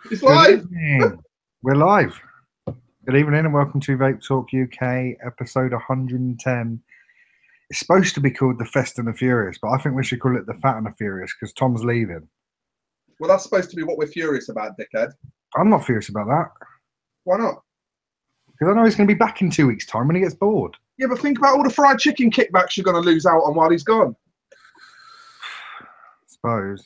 It's live. Evening. We're live. Good evening and welcome to Vape Talk UK, episode 110. It's supposed to be called The Fest and the Furious, but I think we should call it The Fat and the Furious because Tom's leaving. Well, that's supposed to be what we're furious about, dickhead. I'm not furious about that. Why not? Because I know he's going to be back in 2 weeks' time when he gets bored. Yeah, but think about all the fried chicken kickbacks you're going to lose out on while he's gone. I suppose.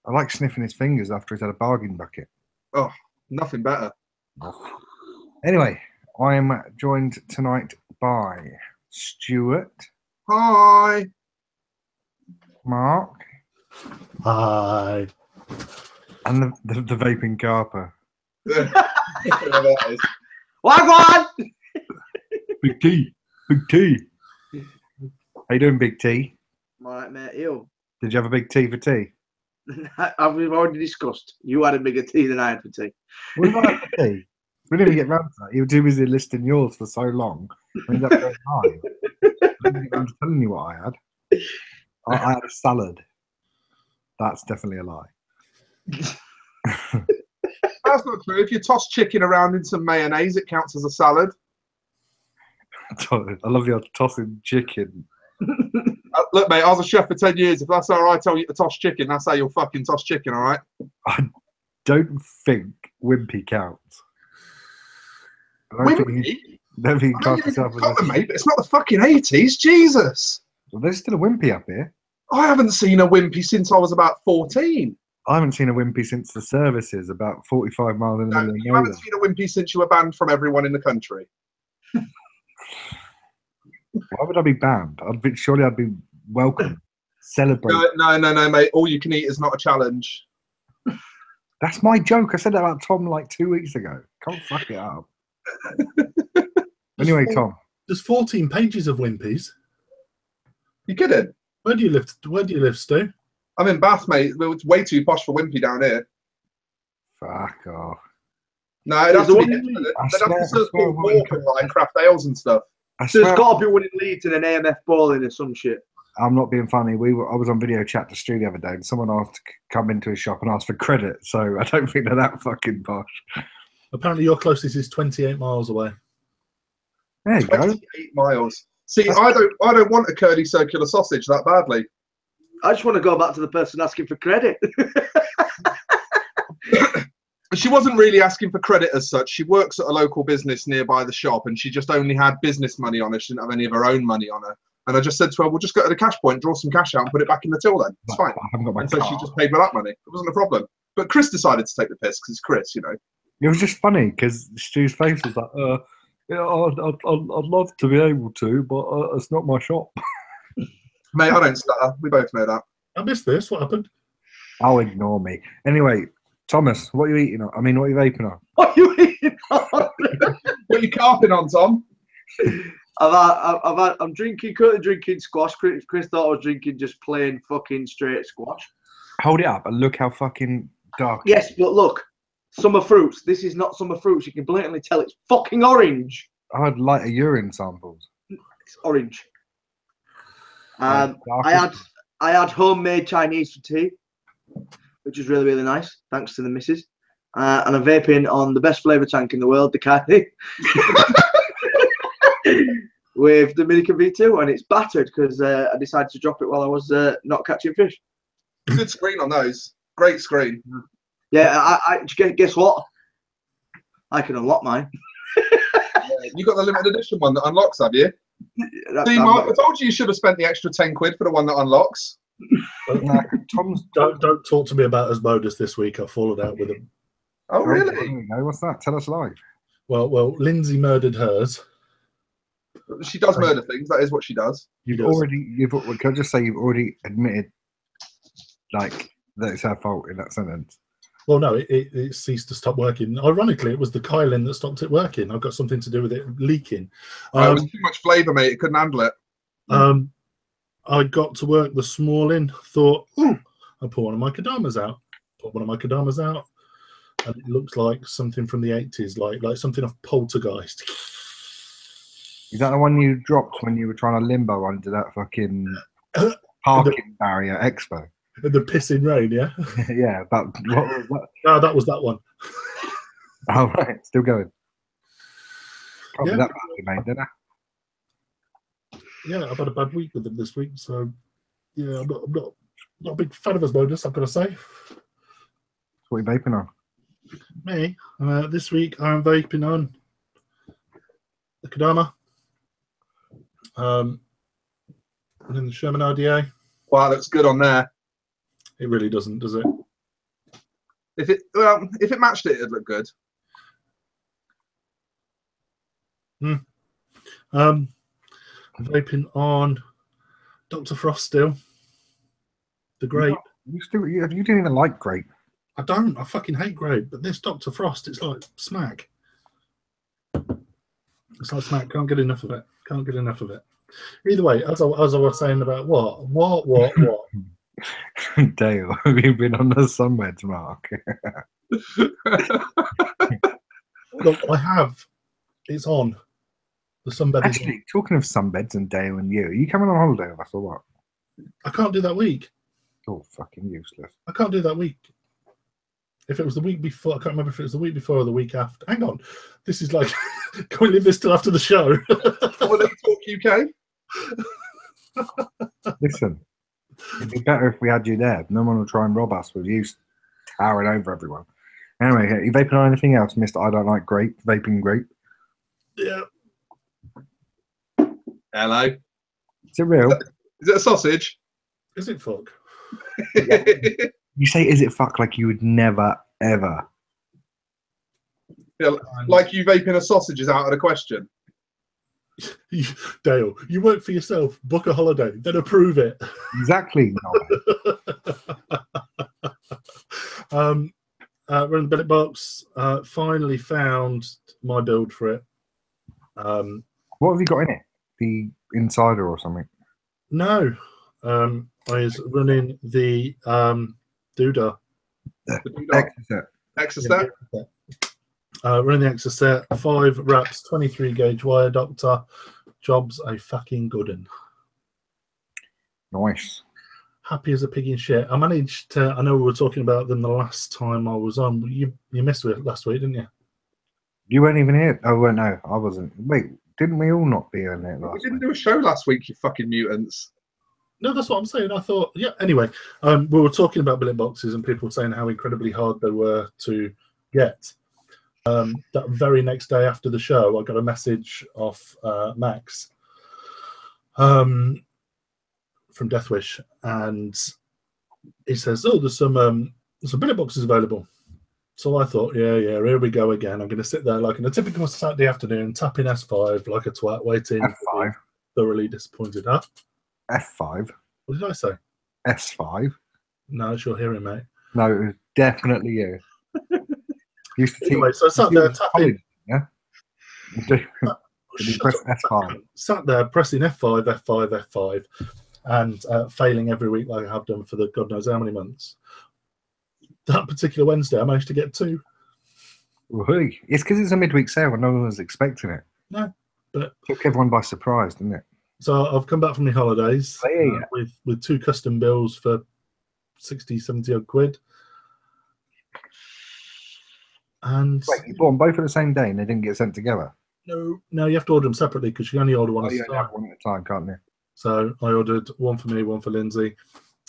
I like sniffing his fingers after he's had a bargain bucket. Oh, nothing better. Anyway, I am joined tonight by Stuart. Hi. Mark. Hi. And the vaping carper. That is. Wagwan! Big T. Big T. How you doing, Big T? Right, mate, you. Did you have a big tea for tea? We've already discussed. You had a bigger tea than I had for tea. What did I have for tea? We didn't even get round to that. You were too busy listing yours for so long. We ended up going high. I didn't get round to telling you what I had. I had a salad. That's definitely a lie. That's not true. If you toss chicken around in some mayonnaise, it counts as a salad. I love the tossing chicken. Look, mate, I was a chef for 10 years. If that's how I tell you to toss chicken, that's how you'll fucking toss chicken, all right? I don't think wimpy counts. Wimpy? Don't think you class yourself as a... mate, but it's not the fucking 80s. Jesus. Well, there's still a wimpy up here. I haven't seen a wimpy since I was about 14. I haven't seen a wimpy since the services, about 45 miles in the middle of You haven't seen a wimpy since you were banned from everyone in the country. Why would I be banned? Surely I'd be welcome. Celebrate. No, mate. All you can eat is not a challenge. That's my joke. I said that about Tom like 2 weeks ago. Can't fuck it up. Anyway, Tom. There's 14 pages of Wimpies. You kidding? Where do you live, Stu? I'm in Bath, mate. It's way too posh for wimpy down here. Fuck off. No, it has to be. They'd have to serve walk and like craft ales and stuff. So there's got to be one in Leeds and an AMF bowling or some shit. I'm not being funny. I was on video chat to Stu the other day and someone asked to come into his shop and ask for credit. So I don't think they're that fucking posh. Apparently your closest is 28 miles away. There you go. 28 miles. See, I don't want a curly circular sausage that badly. I just want to go back to the person asking for credit. She wasn't really asking for credit as such. She works at a local business nearby the shop and she just only had business money on her. She didn't have any of her own money on her. And I just said to her, we'll just go to the cash point, draw some cash out and put it back in the till then. It's fine. I haven't got my and so she just paid with that money. It wasn't a problem. But Chris decided to take the piss because it's Chris, you know. It was just funny because Stu's face was like, yeah, I'd love to be able to, but it's not my shop. Mate, I don't stutter. We both know that. I missed this. What happened? Oh, ignore me. Anyway, Thomas, what are you eating on? I mean, what are you vaping on? What are you eating on? What are you carping on, Tom? I'm currently drinking squash. Chris thought I was drinking just plain fucking straight squash. Hold it up and look how fucking dark. Yes, but look, summer fruits. This is not summer fruits. You can blatantly tell it's fucking orange. I had lighter urine samples. It's orange. I had homemade Chinese for tea, which is really, really nice. Thanks to the missus. And I'm vaping on the best flavour tank in the world, the Kylie. With Dominican V2, and it's battered because I decided to drop it while I was not catching fish. Good screen on those. Great screen. Yeah, guess what? I can unlock mine. You got the limited edition one that unlocks, have you? See, Mark, I told you should have spent the extra 10 quid for the one that unlocks. Don't talk to me about Asmodeus this week. I've fallen out with him. Oh, really? There we go. What's that? Tell us live. Well, Lindsay murdered hers. She does murder things. That is what she does. Can I just say you've already admitted, like, that it's her fault in that sentence? Well, no, it ceased to stop working. Ironically, it was the Kylin that stopped it working. I've got something to do with it leaking. It was too much flavour, mate. It couldn't handle it. I got to work this morning, thought, ooh, I'll put one of my Kadamas out. Put one of my Kadamas out, and it looks like something from the 80s, like something off Poltergeist. Is that the one you dropped when you were trying to limbo under that fucking parking barrier expo? In the pissing rain, yeah. Yeah, but what was that? No, that was that one. Oh, right, still going. Can't Yeah. be that badly made, did I? Yeah, I've had a bad week with them this week, so yeah, I'm not a big fan of Asmodeus, I've got to say. What are you vaping on? Me, this week I'm vaping on the Kodama, and then the Sherman RDA. Wow, looks good on there. It really doesn't, does it? If it matched it, it'd look good. I'm vaping on Dr. Frost still. The grape. You didn't even like grape. I don't. I fucking hate grape. But this Dr. Frost, it's like smack. It's like smack. Can't get enough of it. Can't get enough of it. Either way, as I was saying about what? Dale, have you been on the sunbeds, Mark? Look, I have. It's on. The sunbed is on. Actually, talking of sunbeds and Dale and you, are you coming on holiday with us or what? I can't do that week. Oh, fucking useless. I can't do that week. If it was the week before, I can't remember if it was the week before or the week after. Hang on. This is like, can we leave this till after the show? Holiday Talk UK? Listen, it'd be better if we had you there. No one will try and rob us with you towering over everyone. Anyway, are you vaping on anything else, Mr. I don't like grape, vaping grape? Yeah. Hello. Is it real? Is it a sausage? Is it fuck? You say, is it fuck, like you would never, ever. Yeah, like you vaping a sausage is out of the question. Dale, you work for yourself, book a holiday, then approve it. Exactly. Running the Billet box, finally found my build for it. What have you got in it? The Insider or something? No. I was running the Doodah. Exocet. Running the Exocet, 5 wraps, 23 gauge wire, Doctor. Job's a fucking good one. Nice. Happy as a pig in shit. I managed to, I know we were talking about them the last time I was on. You missed it last week, didn't you? You weren't even here. Oh, well, no, I wasn't. Wait, didn't we all not be on it last We didn't week? do a show last week, you fucking mutants. No, that's what I'm saying. I thought, yeah. Anyway, we were talking about billet boxes and people were saying how incredibly hard they were to get. That very next day after the show, I got a message off Max from Deathwish, and he says, "Oh, there's some billet boxes available." So I thought, yeah, here we go again. I'm going to sit there like in a typical Saturday afternoon, tapping S5 like a twat, waiting. F5. Thoroughly disappointed. Huh? F5. What did I say? S5. No, it's your hearing, mate. No, it was definitely you. Used to Anyway, so I sat there tapping. Yeah. Did you press F5? Sat there pressing F5, F5, F5, and failing every week like I have done for the God knows how many months. That particular Wednesday, I managed to get 2. Really? It's because it's a midweek sale and no one was expecting it. No, but Took everyone by surprise, didn't it? so I've come back from my holidays Yeah. with 2 custom bills for 60, 70 odd quid. And Wait, you bought them both at the same day and they didn't get sent together? no, you have to order them separately because you can only order one Oh, at a yeah, time. one at a time, can't you? So I ordered one for me, one for Lindsay,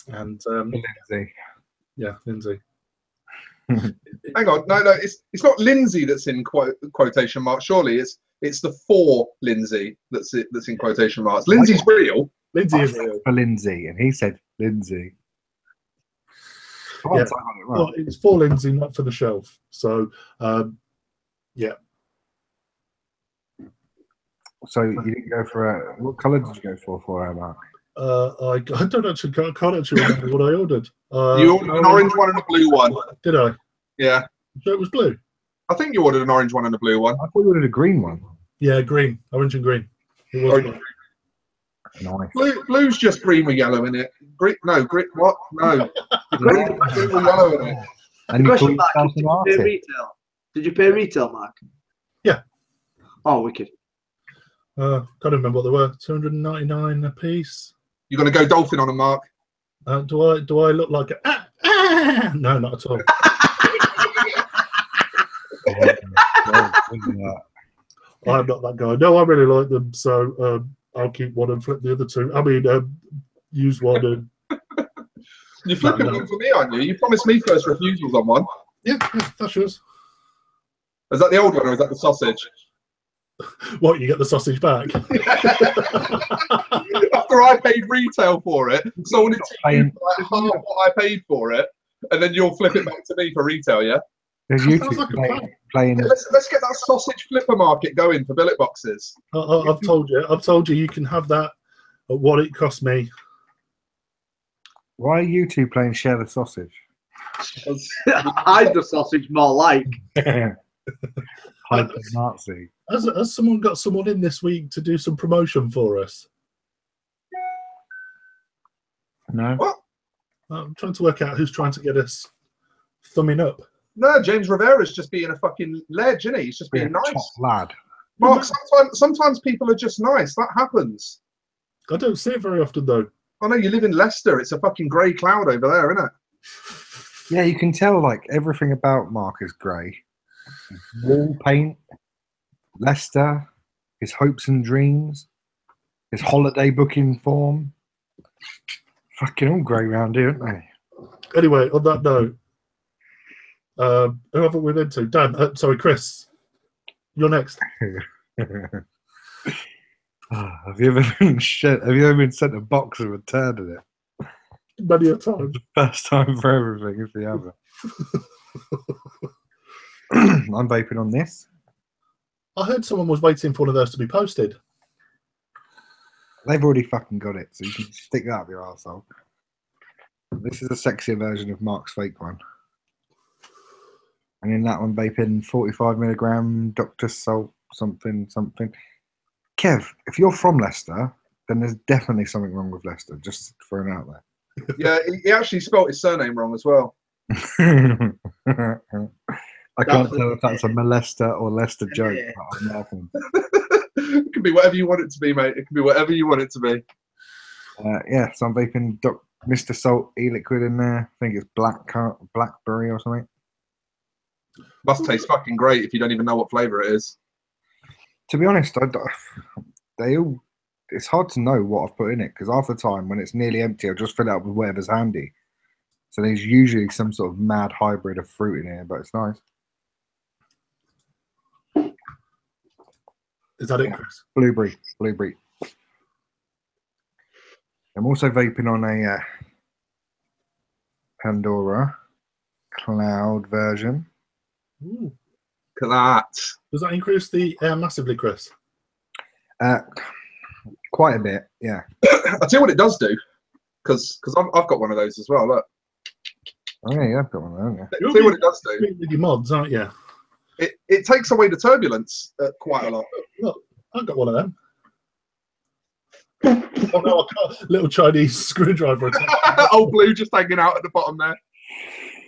and Lindsay. yeah, Lindsay. Hang on, no, it's not Lindsay that's in quotation marks. Surely it's the for Lindsay that's in quotation marks. Lindsay's real. Lindsay I is said real. for Lindsay, and he said Lindsay. Yeah. I got it right. Well, it's for Lindsay, not for the shelf. So, yeah. So you didn't go for a... What colour did you go for her, Mark? I don't actually can't actually remember what I ordered. You ordered an orange one and a blue one. Did I? Yeah. So it was blue. I think you ordered an orange one and a blue one. I thought you ordered a green one. Yeah, green, orange and green. It was Orange. blue. Nice. Blue's just green with yellow in it. Green, no, green. What? No. Green with yellow in it. And you Question, call Mark, yourself did an you pay artist? retail? Did you pay retail, Mark? Yeah. Oh, wicked. Can't remember what they were. 299 a piece. You're going to go dolphin on them, Mark. Do I look like a No, not at all. I'm not that guy. No, I really like them, so I'll keep one and flip the other two. I mean, use one and. You're flipping one for me, aren't you? You promised me first refusals on one. Yeah, that's yours. Is that the old one or is that the sausage? What, you get the sausage back? After I paid retail for it, sold it to you for like half what I paid for it, and then you'll flip it back to me for retail, yeah? Sounds like a plan. Yeah, let's get that sausage flipper market going for billet boxes. I've told you you can have that at what it cost me. Why are you two playing share the sausage? Hide the sausage more like. Hide the Nazi. Has someone got someone in this week to do some promotion for us? No. What? I'm trying to work out who's trying to get us thumbing up. No, James Rivera's just being a fucking ledge, isn't he? He's just being nice. Top lad. Mark, sometimes people are just nice. That happens. I don't see it very often, though. I know you live in Leicester. It's a fucking grey cloud over there, isn't it? Yeah, you can tell like everything about Mark is grey. Wall paint, Leicester, his hopes and dreams, his holiday booking form. Fucking all grey round here, aren't they? Anyway, on that note, who haven't we been to? Dan, sorry, Chris. You're next. Have you ever been sent a box and returned it? Many a time. The first time for everything, if you haven't. I'm vaping on this. I heard someone was waiting for one of those to be posted. They've already fucking got it, so you can stick that up your arsehole. This is a sexier version of Mark's fake one. And in that one, vaping 45 milligram Dr. Salt, something. Kev, if you're from Leicester, then there's definitely something wrong with Leicester, just throwing it out there. Yeah, he actually spelt his surname wrong as well. I can't tell if that's a molester or Leicester joke, but I'm laughing. It can be whatever you want it to be, mate. It can be whatever you want it to be. Yeah, so I'm vaping Mr. Salt e-liquid in there. I think it's blackberry or something. Must taste fucking great if you don't even know what flavour it is. To be honest, it's hard to know what I've put in it because half the time when it's nearly empty, I'll just fill it up with whatever's handy. So there's usually some sort of mad hybrid of fruit in here, but it's nice. Is that it, Chris? Blueberry. I'm also vaping on a Pandora Cloud version. Ooh. Look at that. Does that increase the air massively, Chris? Quite a bit, yeah. I'll tell you what it does do, because I've got one of those as well. Look. Oh yeah, I've got one, haven't you? I'll tell you what it does do. With your mods, aren't you? It takes away the turbulence quite a lot. Look, I've got one of them. Oh no, I can't. Little Chinese screwdriver. Old blue just hanging out at the bottom there.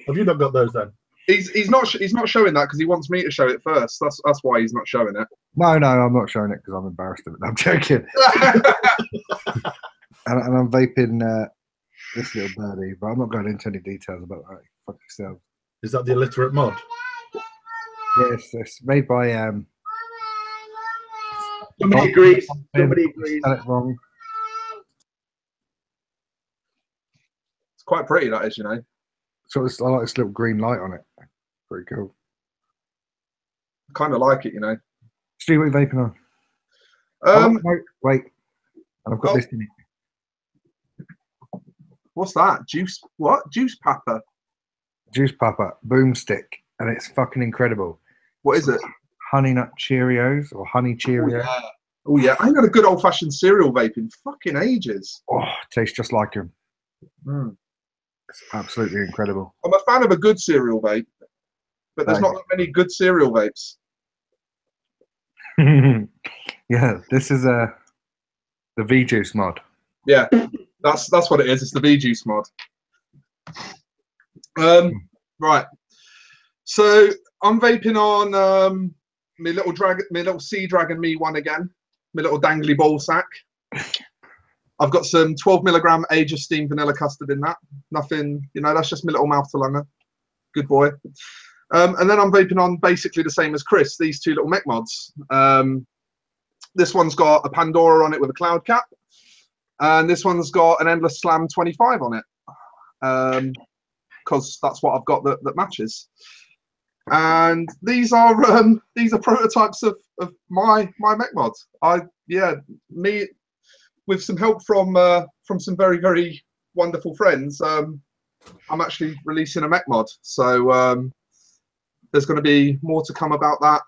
Have you not got those then? He's not showing that because he wants me to show it first. That's why he's not showing it. No, I'm not showing it because I'm embarrassed of it. I'm joking. and I'm vaping this little birdie, but I'm not going into any details about that. Fuck yourself. Is that the illiterate mod? Yes, it's made by Somebody agrees. Somebody agrees. Spell it wrong. It's quite pretty, that is, you know. So I like this little green light on it. Pretty cool. Kind of like it, you know. Stu, what are you vaping on? No, wait. And I've got this in it. What's that? Juice? What? Juice Papa? Juice Papa Boomstick, and it's fucking incredible. What is it? Honey Nut Cheerios or Honey Cheerios. Oh yeah, I ain't got a good old-fashioned cereal vape in fucking ages. Oh, tastes just like them. Mm. It's absolutely incredible. I'm a fan of a good cereal vape, but there's not that many good cereal vapes. Yeah, this is the V-Juice mod. Yeah, that's what it is. It's the V-Juice mod. Right. So I'm vaping on my little Sea Dragon Me one again, my little dangly ball sack. I've got some 12 milligram age of steamed vanilla custard in that. Nothing, you know, that's just my little mouth to lunger. Good boy. And then I'm vaping on basically the same as Chris, these two little mech mods. This one's got a Pandora on it with a cloud cap. And this one's got an Endless Slam 25 on it. Because that's what I've got that matches. And these are prototypes of my mech mods. Me with some help from some very, very wonderful friends. I'm actually releasing a mech mod, so there's going to be more to come about that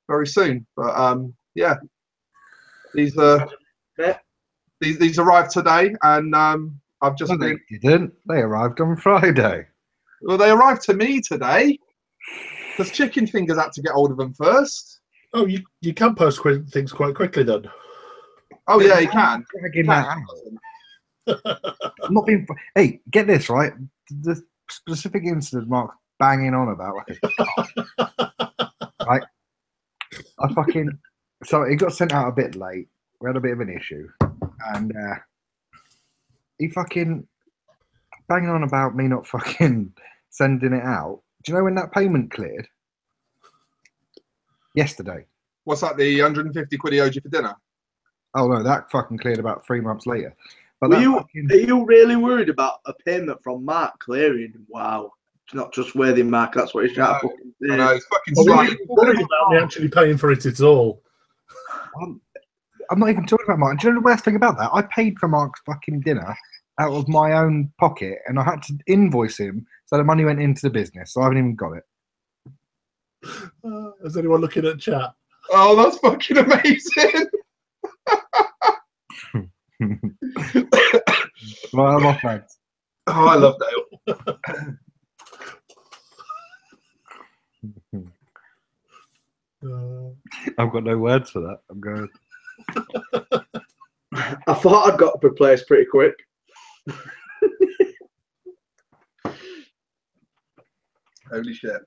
very soon. But yeah, these arrived today, and I've just They didn't. They arrived on Friday. Well, they arrived to me today because Chicken Fingers had to get hold of them first. Oh, you can post things quite quickly then. Oh yeah, you can. I'm not being. Hey, get this right. The specific incident Mark's banging on about, right? I fucking. So it got sent out a bit late. We had a bit of an issue, and he fucking banging on about me not fucking sending it out. Do you know when that payment cleared? Yesterday. What's that? The 150 quid he owed you for dinner? Oh no, that fucking cleared about 3 months later. But are you really worried about a payment from Mark clearing? Wow, it's not trustworthy, Mark. That's what he's trying to fucking say. I know, it's fucking worried about me actually paying for it at all. I'm not even talking about Mark. Do you know the worst thing about that? I paid for Mark's fucking dinner out of my own pocket, and I had to invoice him so the money went into the business. So I haven't even got it. Is anyone looking at chat? Oh, that's fucking amazing. Well, I'm off, thanks. Oh, I love Dale. I've got no words for that. I'm going. I thought I'd got replaced pretty quick. Holy shit.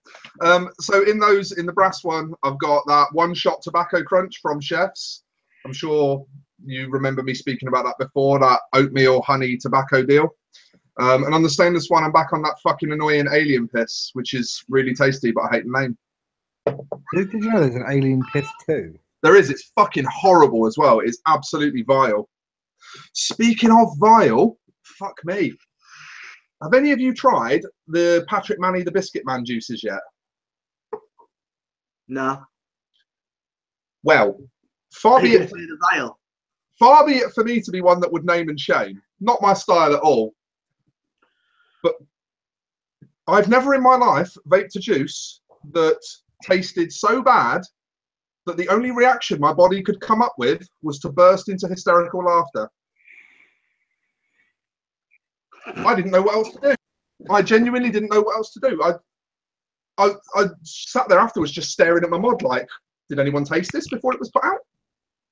So in the brass one, I've got that one shot tobacco crunch from Chefs. I'm sure you remember me speaking about that before, that oatmeal honey tobacco deal. And on the stainless one, I'm back on that fucking annoying alien piss, which is really tasty, but I hate the name. Did you know there's an alien piss too? There is. It's fucking horrible as well. It's absolutely vile. Speaking of vile, fuck me. Have any of you tried the Patrick Manny the Biscuit Man juices yet? Nah. Well, far be it for me to be one that would name and shame. Not my style at all. But I've never in my life vaped a juice that tasted so bad that the only reaction my body could come up with was to burst into hysterical laughter. I didn't know what else to do. I genuinely didn't know what else to do. I sat there afterwards just staring at my mod like, did anyone taste this before it was put out?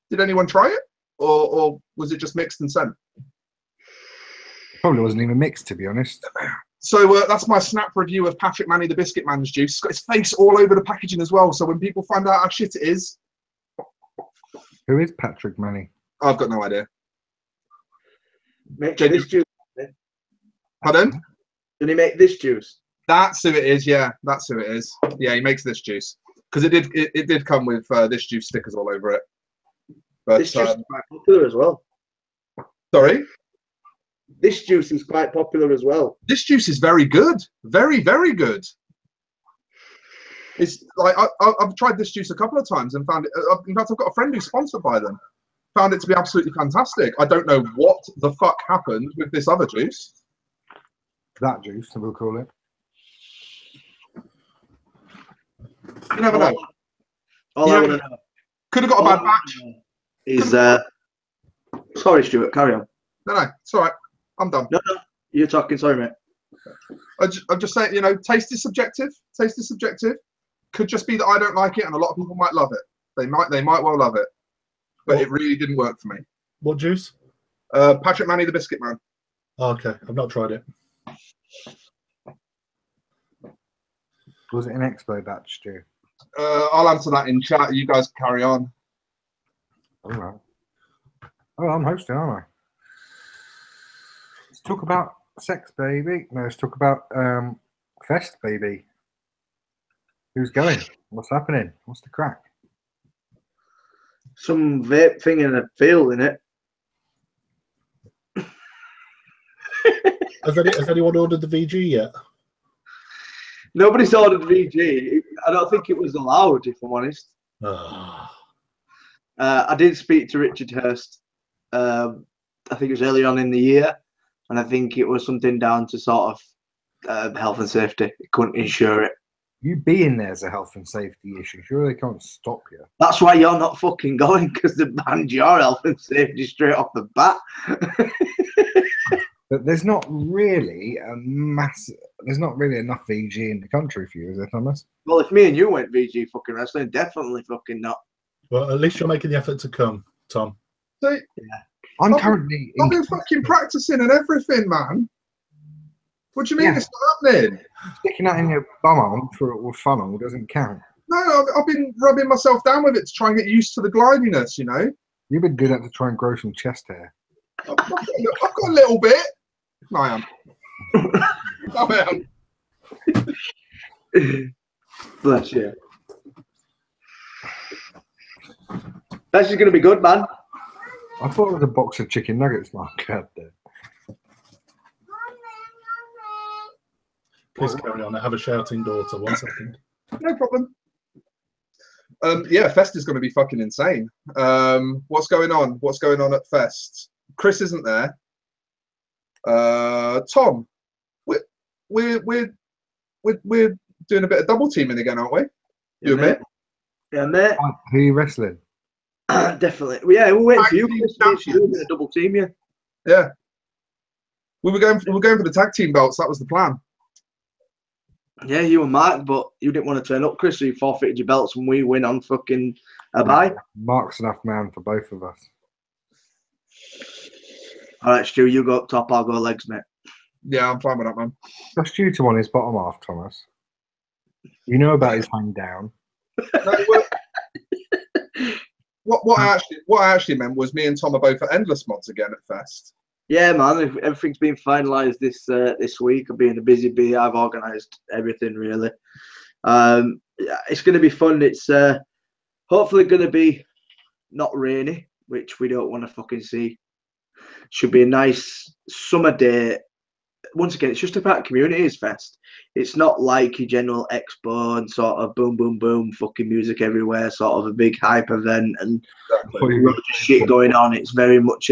Did anyone try it? Or was it just mixed and sent? Probably wasn't even mixed, to be honest. So that's my snap review of Patrick Manny the Biscuit Man's juice. It's got his face all over the packaging as well, so when people find out how shit it is... Who is Patrick Manny? I've got no idea. Make this juice. Pardon? Did he make this juice? That's who it is, yeah. That's who it is. Yeah, he makes this juice. Because it did come with this juice stickers all over it. But, this juice is quite popular as well. Sorry? This juice is quite popular as well. This juice is very good. Very, very good. It's like I've tried this juice a couple of times and found it. In fact, I've got a friend who's sponsored by them. Found it to be absolutely fantastic. I don't know what the fuck happened with this other juice. That juice, we'll call it. You never know. All I want to know. Could have got a bad batch. Is sorry, Stuart. Carry on. No, it's all right. I'm done. No, you're talking. Sorry, mate. I'm just saying, you know, taste is subjective. Taste is subjective. Could just be that I don't like it, and a lot of people might love it. They might well love it, but it really didn't work for me. What juice? Patrick Manny the Biscuit Man. Oh, okay, I've not tried it. Was it an expo batch, Stu? I'll answer that in chat. You guys carry on. All right. Oh, I'm hosting, aren't talk about sex, baby. No, let's talk about Fest, baby. Who's going? What's happening? What's the crack? Some vape thing in a field, in it. Has anyone ordered the VG yet? Nobody's ordered VG. I don't think it was allowed, if I'm honest. I did speak to Richard Hurst. I think it was early on in the year, and I think it was something down to sort of health and safety. It couldn't insure it. You being there's a health and safety issue. Surely they can't stop you. That's why you're not fucking going, because they banned your health and safety straight off the bat. But there's not really there's not really enough VG in the country for you, is there, Thomas? Well, if me and you went VG fucking wrestling, definitely fucking not. Well, at least you're making the effort to come, Tom. So, Yeah. I've been fucking practicing and everything, man. What do you mean it's not happening? Sticking that in your bum with funnel doesn't count. No, I've been rubbing myself down with it to try and get used to the glidiness, you know? You've been doing that to try and grow some chest hair. I've got a little bit. I am. Bless you. That's just going to be good, man. I thought it was a box of chicken nuggets, Mark. Out there. Please carry on. I have a shouting daughter. 1 second. No problem. Yeah, Fest is going to be fucking insane. What's going on? What's going on at Fest? Chris isn't there. Tom, we're doing a bit of double teaming again, aren't we? You and me? Yeah, mate. Who are you wrestling? Definitely. Well, yeah, we're waiting for you. We're going to double team you. Yeah. We were going for the tag team belts. That was the plan. Yeah, you and Mark, but you didn't want to turn up, Chris, so you forfeited your belts and we win on fucking a bye. Mark's enough man for both of us. All right, Stu, you go up top, I'll go legs, mate. Yeah, I'm fine with that, man. That's due to on his bottom half, Thomas. You know about his hang down. No, what I actually meant was me and Tom are both at Endless Mods again at Fest. Yeah, man, everything's been finalised this week. I've been a busy bee. I've organised everything, really. Yeah, it's going to be fun. It's hopefully going to be not rainy, which we don't want to fucking see. Should be a nice summer day. Once again, it's just about Communities Fest. It's not like your general expo and sort of boom, boom, boom, fucking music everywhere, sort of a big hype event and shit going on. It's very much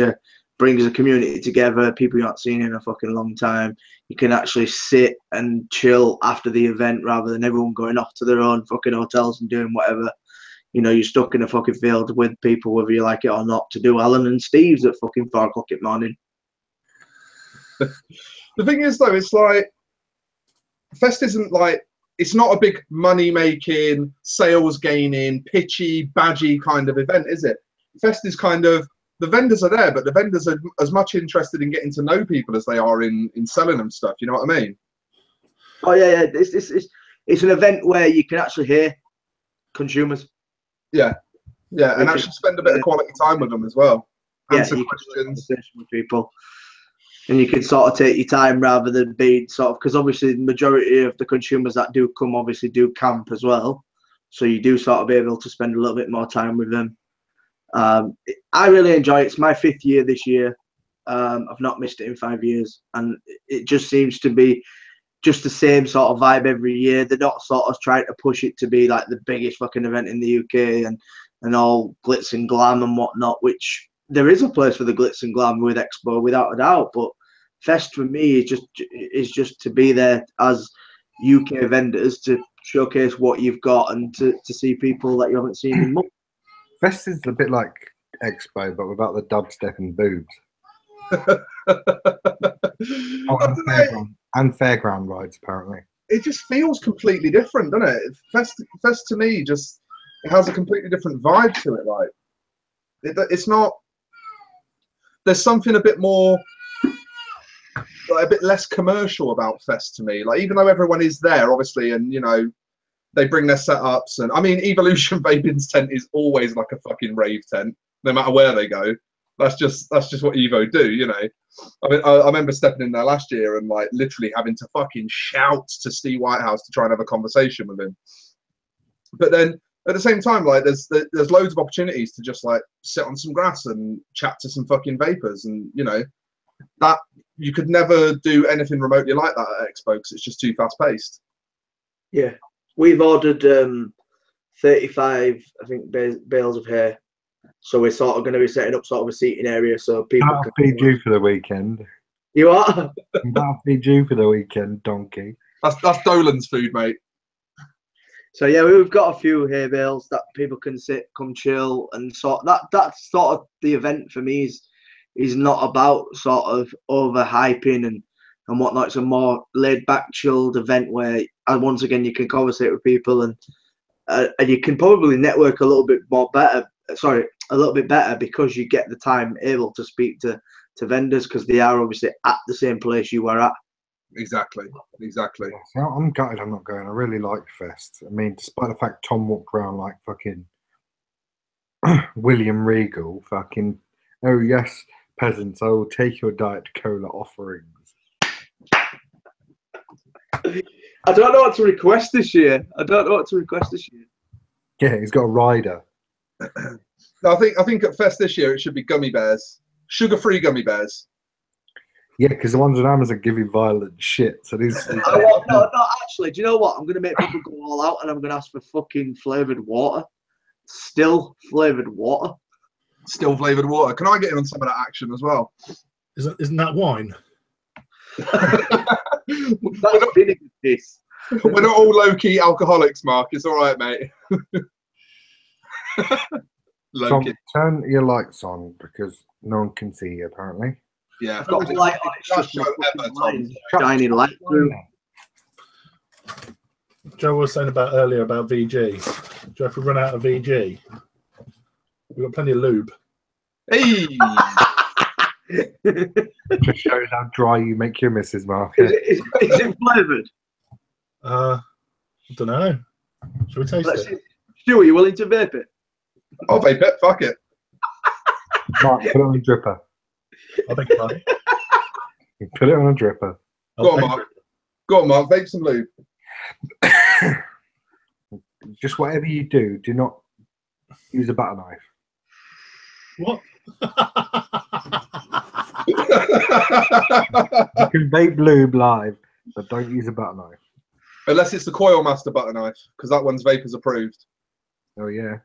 brings a community together, people you're not seen in a fucking long time. You can actually sit and chill after the event rather than everyone going off to their own fucking hotels and doing whatever. You know, you're stuck in a fucking field with people, whether you like it or not, to do Alan and Steve's at fucking 4 o'clock at morning. The thing is, though, it's like, Fest isn't like, it's not a big money-making, sales-gaining, pitchy, badgy kind of event, is it? Fest is kind of, the vendors are there, but the vendors are as much interested in getting to know people as they are in selling them stuff. You know what I mean? Oh, yeah. It's an event where you can actually hear consumers. Yeah, and actually spend a bit of quality time with them as well. Answer questions with people, and you can sort of take your time rather than being sort of, because obviously the majority of the consumers that do come obviously do camp as well, so you do sort of be able to spend a little bit more time with them. I really enjoy it. It's my 5th year this year. I've not missed it in 5 years, and it just seems to be just the same sort of vibe every year. They're not sort of trying to push it to be like the biggest fucking event in the UK and all glitz and glam and whatnot, which there is a place for the glitz and glam with Expo, without a doubt. But Fest for me is just to be there as UK vendors to showcase what you've got and to see people that you haven't seen in months. Fest is a bit like Expo, but without the dubstep and boobs. And fairground rides, apparently. It just feels completely different, doesn't it? Fest to me just, it has a completely different vibe to it. Like, it's not. There's something a bit more, like, a bit less commercial about Fest to me. Like, even though everyone is there, obviously, and you know, they bring their setups, and I mean, Evolution Vaping's tent is always like a fucking rave tent, no matter where they go. That's just what Evo do, you know. I mean, I remember stepping in there last year and like literally having to fucking shout to Steve Whitehouse to try and have a conversation with him. But then at the same time, like there's loads of opportunities to just like sit on some grass and chat to some fucking vapors, and you know that you could never do anything remotely like that at Expo because it's just too fast paced. Yeah, we've ordered 35, I think, bales of hay. So we're sort of going to be setting up sort of a seating area so people I'll can feed you for the weekend. You are? I'll feed you for the weekend, donkey. That's Dolan's food, mate. So yeah, we've got a few hay bales that people can sit, come chill, and sort that's sort of the event for me is not about sort of overhyping and whatnot. It's a more laid back, chilled event where once again you can conversate with people and you can probably network a little bit better because you get the time able to speak to vendors because they are obviously at the same place you were at. Exactly. Yeah, I'm gutted I'm not going. I really like Fest. I mean, despite the fact Tom walked around like fucking William Regal, fucking, oh yes, peasants, I will take your Diet Cola offerings. I don't know what to request this year. Yeah, he's got a rider. No, I think at Fest this year it should be gummy bears, sugar-free gummy bears. Yeah, because the ones on Amazon give you violent shit. So these. No, actually, do you know what? I'm going to make people go all out and I'm going to ask for fucking flavoured water. Still flavoured water. Can I get in on some of that action as well? Isn't that wine? That's vinegar piece. We're not all low-key alcoholics, Mark. It's all right, mate. Tom, turn your lights on because no one can see you, apparently. Yeah. I've got the light on. It's just shiny light through. Joe was saying earlier about VG. Joe, if we run out of VG, we've got plenty of lube. Hey! Just shows how dry you make your missus, Mark. Is it flavoured? I don't know. Shall we taste it? Stu, are you willing to vape it? I'll vape it. Fuck it. Mark, put it on a dripper. I think fine. Put it on a dripper. Go on, Mark. Vape some lube. Just whatever you do, do not use a butter knife. What? You can vape lube live, but don't use a butter knife. Unless it's the Coil Master butter knife, because that one's vapors approved. Oh yeah.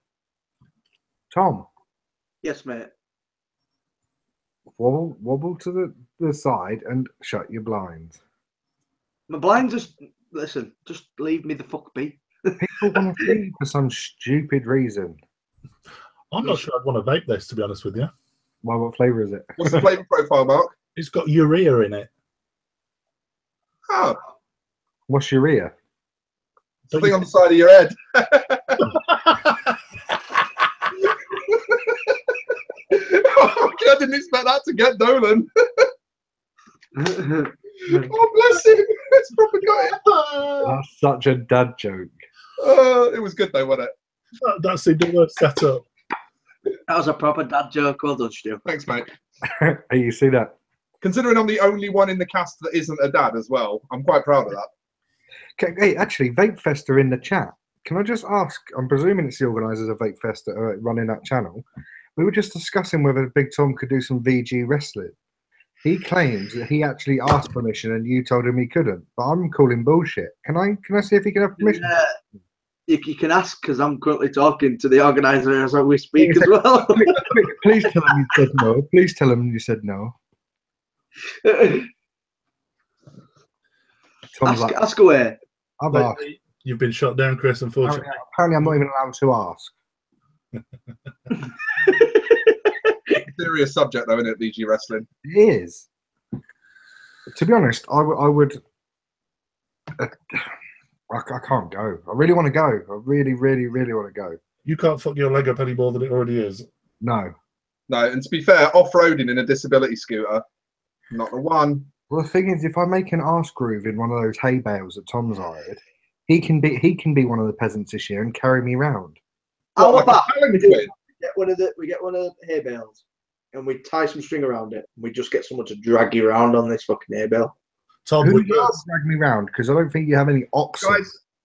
Tom. Yes, mate. Wobble to the side and shut your blinds. My blinds listen, just leave me the fuck be. People want to see for some stupid reason. I'm not sure I'd want to vape this, to be honest with you. Well, what flavour is it? What's the flavour profile, Mark? It's got urea in it. Oh. What's urea? The thing on the side of your head. Oh, I didn't expect that to get Dolan. Oh, bless him. It's proper got it. That's such a dad joke. It was good though, wasn't it? That seemed the worst setup. That was a proper dad joke. Well done, Stu. Thanks, mate. Hey, you see that? Considering I'm the only one in the cast that isn't a dad as well, I'm quite proud of that. Okay, hey, actually, Vape Fest are in the chat. Can I just ask? I'm presuming it's the organisers of Vape Fest that are running that channel. We were just discussing whether Big Tom could do some VG wrestling. He claims that he actually asked permission and you told him he couldn't. But I'm calling bullshit. Can I see if he can have permission? You can ask because I'm currently talking to the organiser as we speak as well. Please tell him you said no. Please tell him you said no. Ask away. I've asked. You've been shot down, Chris, unfortunately. Apparently I'm not even allowed to ask. Serious subject though, isn't it, VG wrestling? It is. To be honest, I would. I can't go. I really want to go. I really, really, really want to go. You can't fuck your leg up any more than it already is. No. No, and to be fair, off-roading in a disability scooter, not the one. Well, the thing is, if I make an arse groove in one of those hay bales that Tom's hired, he can be one of the peasants this year and carry me round. How What, about like a palanquin? we get one of the hay bales, and we tie some string around it. And we just get someone to drag you around on this fucking hay bale. Tom, Who would you? does drag me round? Because I don't think you have any oxen.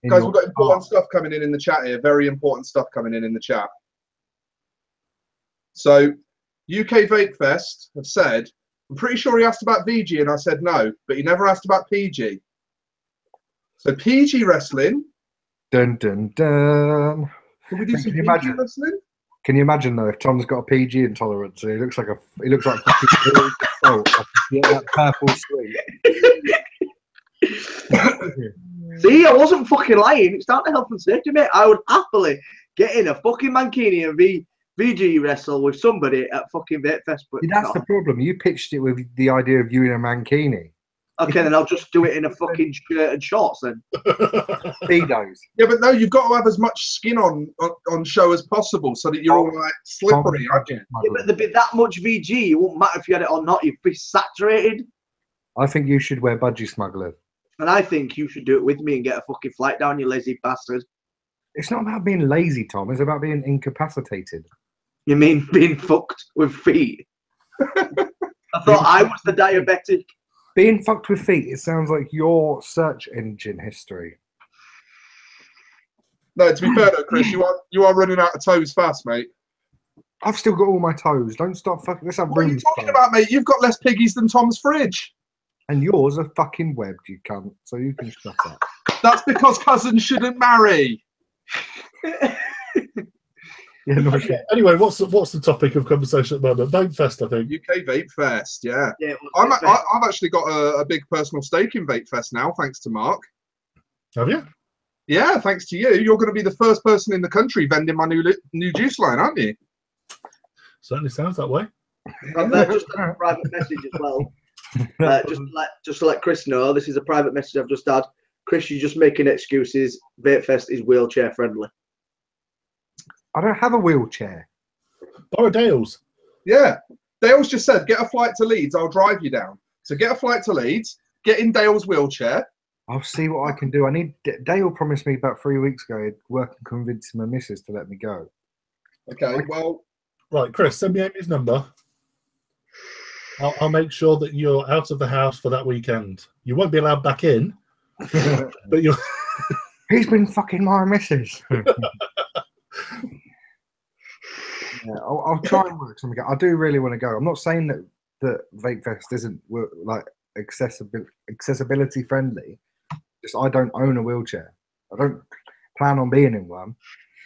Guys, we've got important stuff coming in the chat here. Very important stuff coming in the chat. So, UK Vape Fest have said, I'm pretty sure he asked about VG, and I said no, but he never asked about PG. So PG wrestling. Dun dun dun. Can we do some PG wrestling? Can you imagine though if Tom's got a PG intolerance? He looks like fucking that purple sweet. See, I wasn't fucking lying. It's down to health and safety, mate. I would happily get in a fucking mankini and VG wrestle with somebody at fucking Vape Fest. But that's the problem. You pitched it with the idea of you in a mankini. Okay, then I'll just do it in a fucking shirt and shorts then. Speedos. Yeah, but no, you've got to have as much skin on show as possible so that you're all like slippery, aren't you? Yeah, but there'd be that much VG. It wouldn't matter if you had it or not. You'd be saturated. I think you should wear budgie smugglers. And I think you should do it with me and get a fucking flight down, you lazy bastard. It's not about being lazy, Tom. It's about being incapacitated. You mean being fucked with feet? I thought I was the diabetic. Being fucked with feet, it sounds like your search engine history. No, to be fair though, Chris, you are running out of toes fast, mate. I've still got all my toes. Don't stop fucking. Let's have What are you talking about, mate? You've got less piggies than Tom's fridge. And yours are fucking webbed, you cunt. So you can shut up. That's because cousins shouldn't marry. Yeah, no shit. Anyway, what's the topic of conversation at the moment? Vape Fest, I think. UK Vape Fest, yeah. I've I've actually got a big personal stake in Vape Fest now, thanks to Mark. Have you? Yeah, thanks to you. You're going to be the first person in the country vending my new juice line, aren't you? Certainly sounds that way. I've just had a private message as well. Just to let Chris know, this is a private message I've just had. Chris, you're just making excuses. Vape Fest is wheelchair friendly. I don't have a wheelchair. Borrow Dale's. Yeah. Dale's just said, get a flight to Leeds, I'll drive you down. So get a flight to Leeds, get in Dale's wheelchair. I'll see what I can do. Dale promised me about 3 weeks ago he'd work and convince my missus to let me go. Okay, well. Right, Chris, send me Amy's number. I'll make sure that you're out of the house for that weekend. You won't be allowed back in, but you'll... He's been fucking my missus. Yeah, I'll try and work something out. I do really want to go. I'm not saying that Vape Fest isn't like accessibility friendly. Just I don't own a wheelchair. I don't plan on being in one.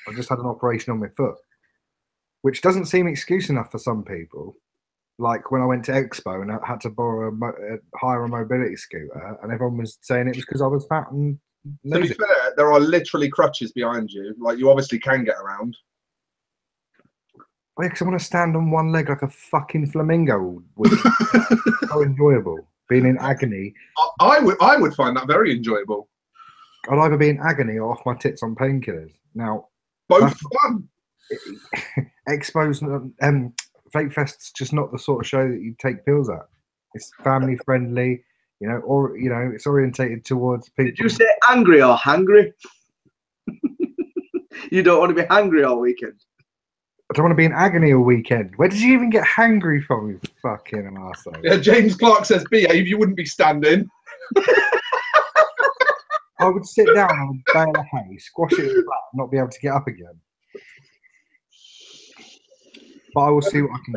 I just had an operation on my foot, which doesn't seem excuse enough for some people. Like when I went to Expo and I had to hire a mobility scooter, and everyone was saying it was because I was fat and lazy. To be fair, there are literally crutches behind you. Like you obviously can get around. Oh, yeah, because I want to stand on one leg like a fucking flamingo. So enjoyable. Being in agony. I would find that very enjoyable. I'd either be in agony or off my tits on painkillers. Now, both fun. Expos, Vape Fest's just not the sort of show that you take pills at. It's family friendly, or it's orientated towards people. Did you say angry or hangry? You don't want to be hangry all weekend. I don't want to be in agony all weekend. Where did you even get hangry from, you fucking arsehole? Yeah, James Clark says, behave, you wouldn't be standing. I would sit down on a bale of hay, squash it flat, and not be able to get up again. But I will see what I can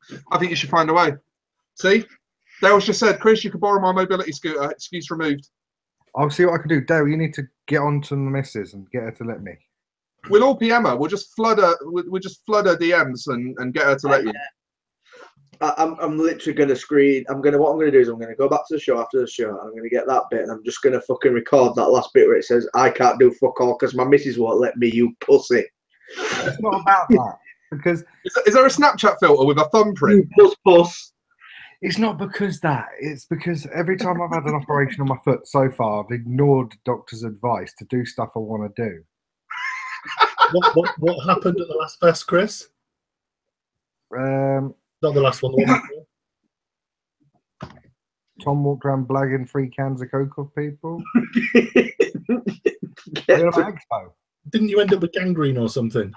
do. I think you should find a way. See? Dale's just said, Chris, you could borrow my mobility scooter. Excuse removed. I'll see what I can do. Dale, you need to get on to the missus and get her to let me. We'll all PM her. We'll just flood her. We'll just flood her DMs and get her to let you. I'm literally gonna screen. What I'm gonna do is I'm gonna go back to the show after the show. I'm gonna get that bit and I'm just gonna fucking record that last bit where it says I can't do fuck all because my missus won't let me. You pussy. It's not about that because is there a Snapchat filter with a thumbprint? You puss. It's not because that. It's because every time I've had an operation on my foot so far, I've ignored the doctor's advice to do stuff I want to do. What happened at the last fest, Chris? Not the last one. The one before. Tom walked around blagging 3 cans of Coke off people. Didn't you end up with gangrene or something?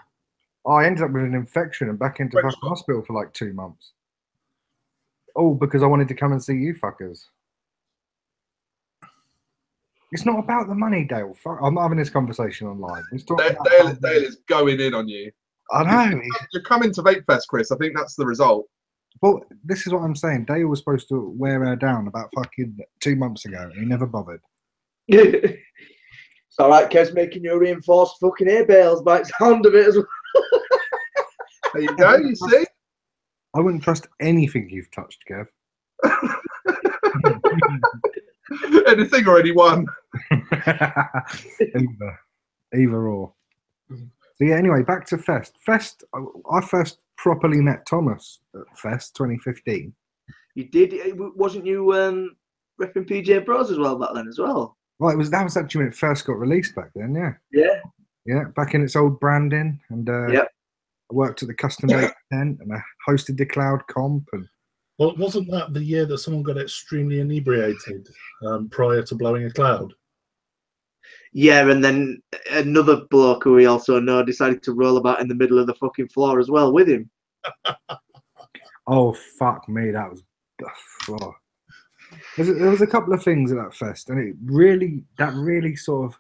I ended up with an infection and back into fucking hospital for like 2 months. All because I wanted to come and see you fuckers. It's not about the money, Dale. Fuck, I'm not having this conversation online. Dale is going in on you. I know. You're coming to Vape Fest, Chris. I think that's the result. Well, this is what I'm saying. Dale was supposed to wear her down about fucking 2 months ago, and he never bothered. It's all right, Kev's making you reinforced fucking hay bales by the sound of it as well. There you go, you see? I wouldn't trust anything you've touched, Kev. Anything or anyone. Either or. So yeah, anyway, back to Fest. Fest, I first properly met Thomas at Fest 2015. You did? Wasn't you repping PJ Bros as well back then as well? Well, that was actually when it first got released back then, yeah. Yeah. Yeah, back in its old branding. And Yep. I worked at the Custom Vape tent and I hosted the Cloud Comp. And well, wasn't that the year that someone got extremely inebriated prior to blowing a cloud? Yeah, and then another bloke who we also know decided to roll about in the middle of the fucking floor as well with him. Oh, fuck me, that was... Oh. There was a couple of things at that fest, and that really sort of...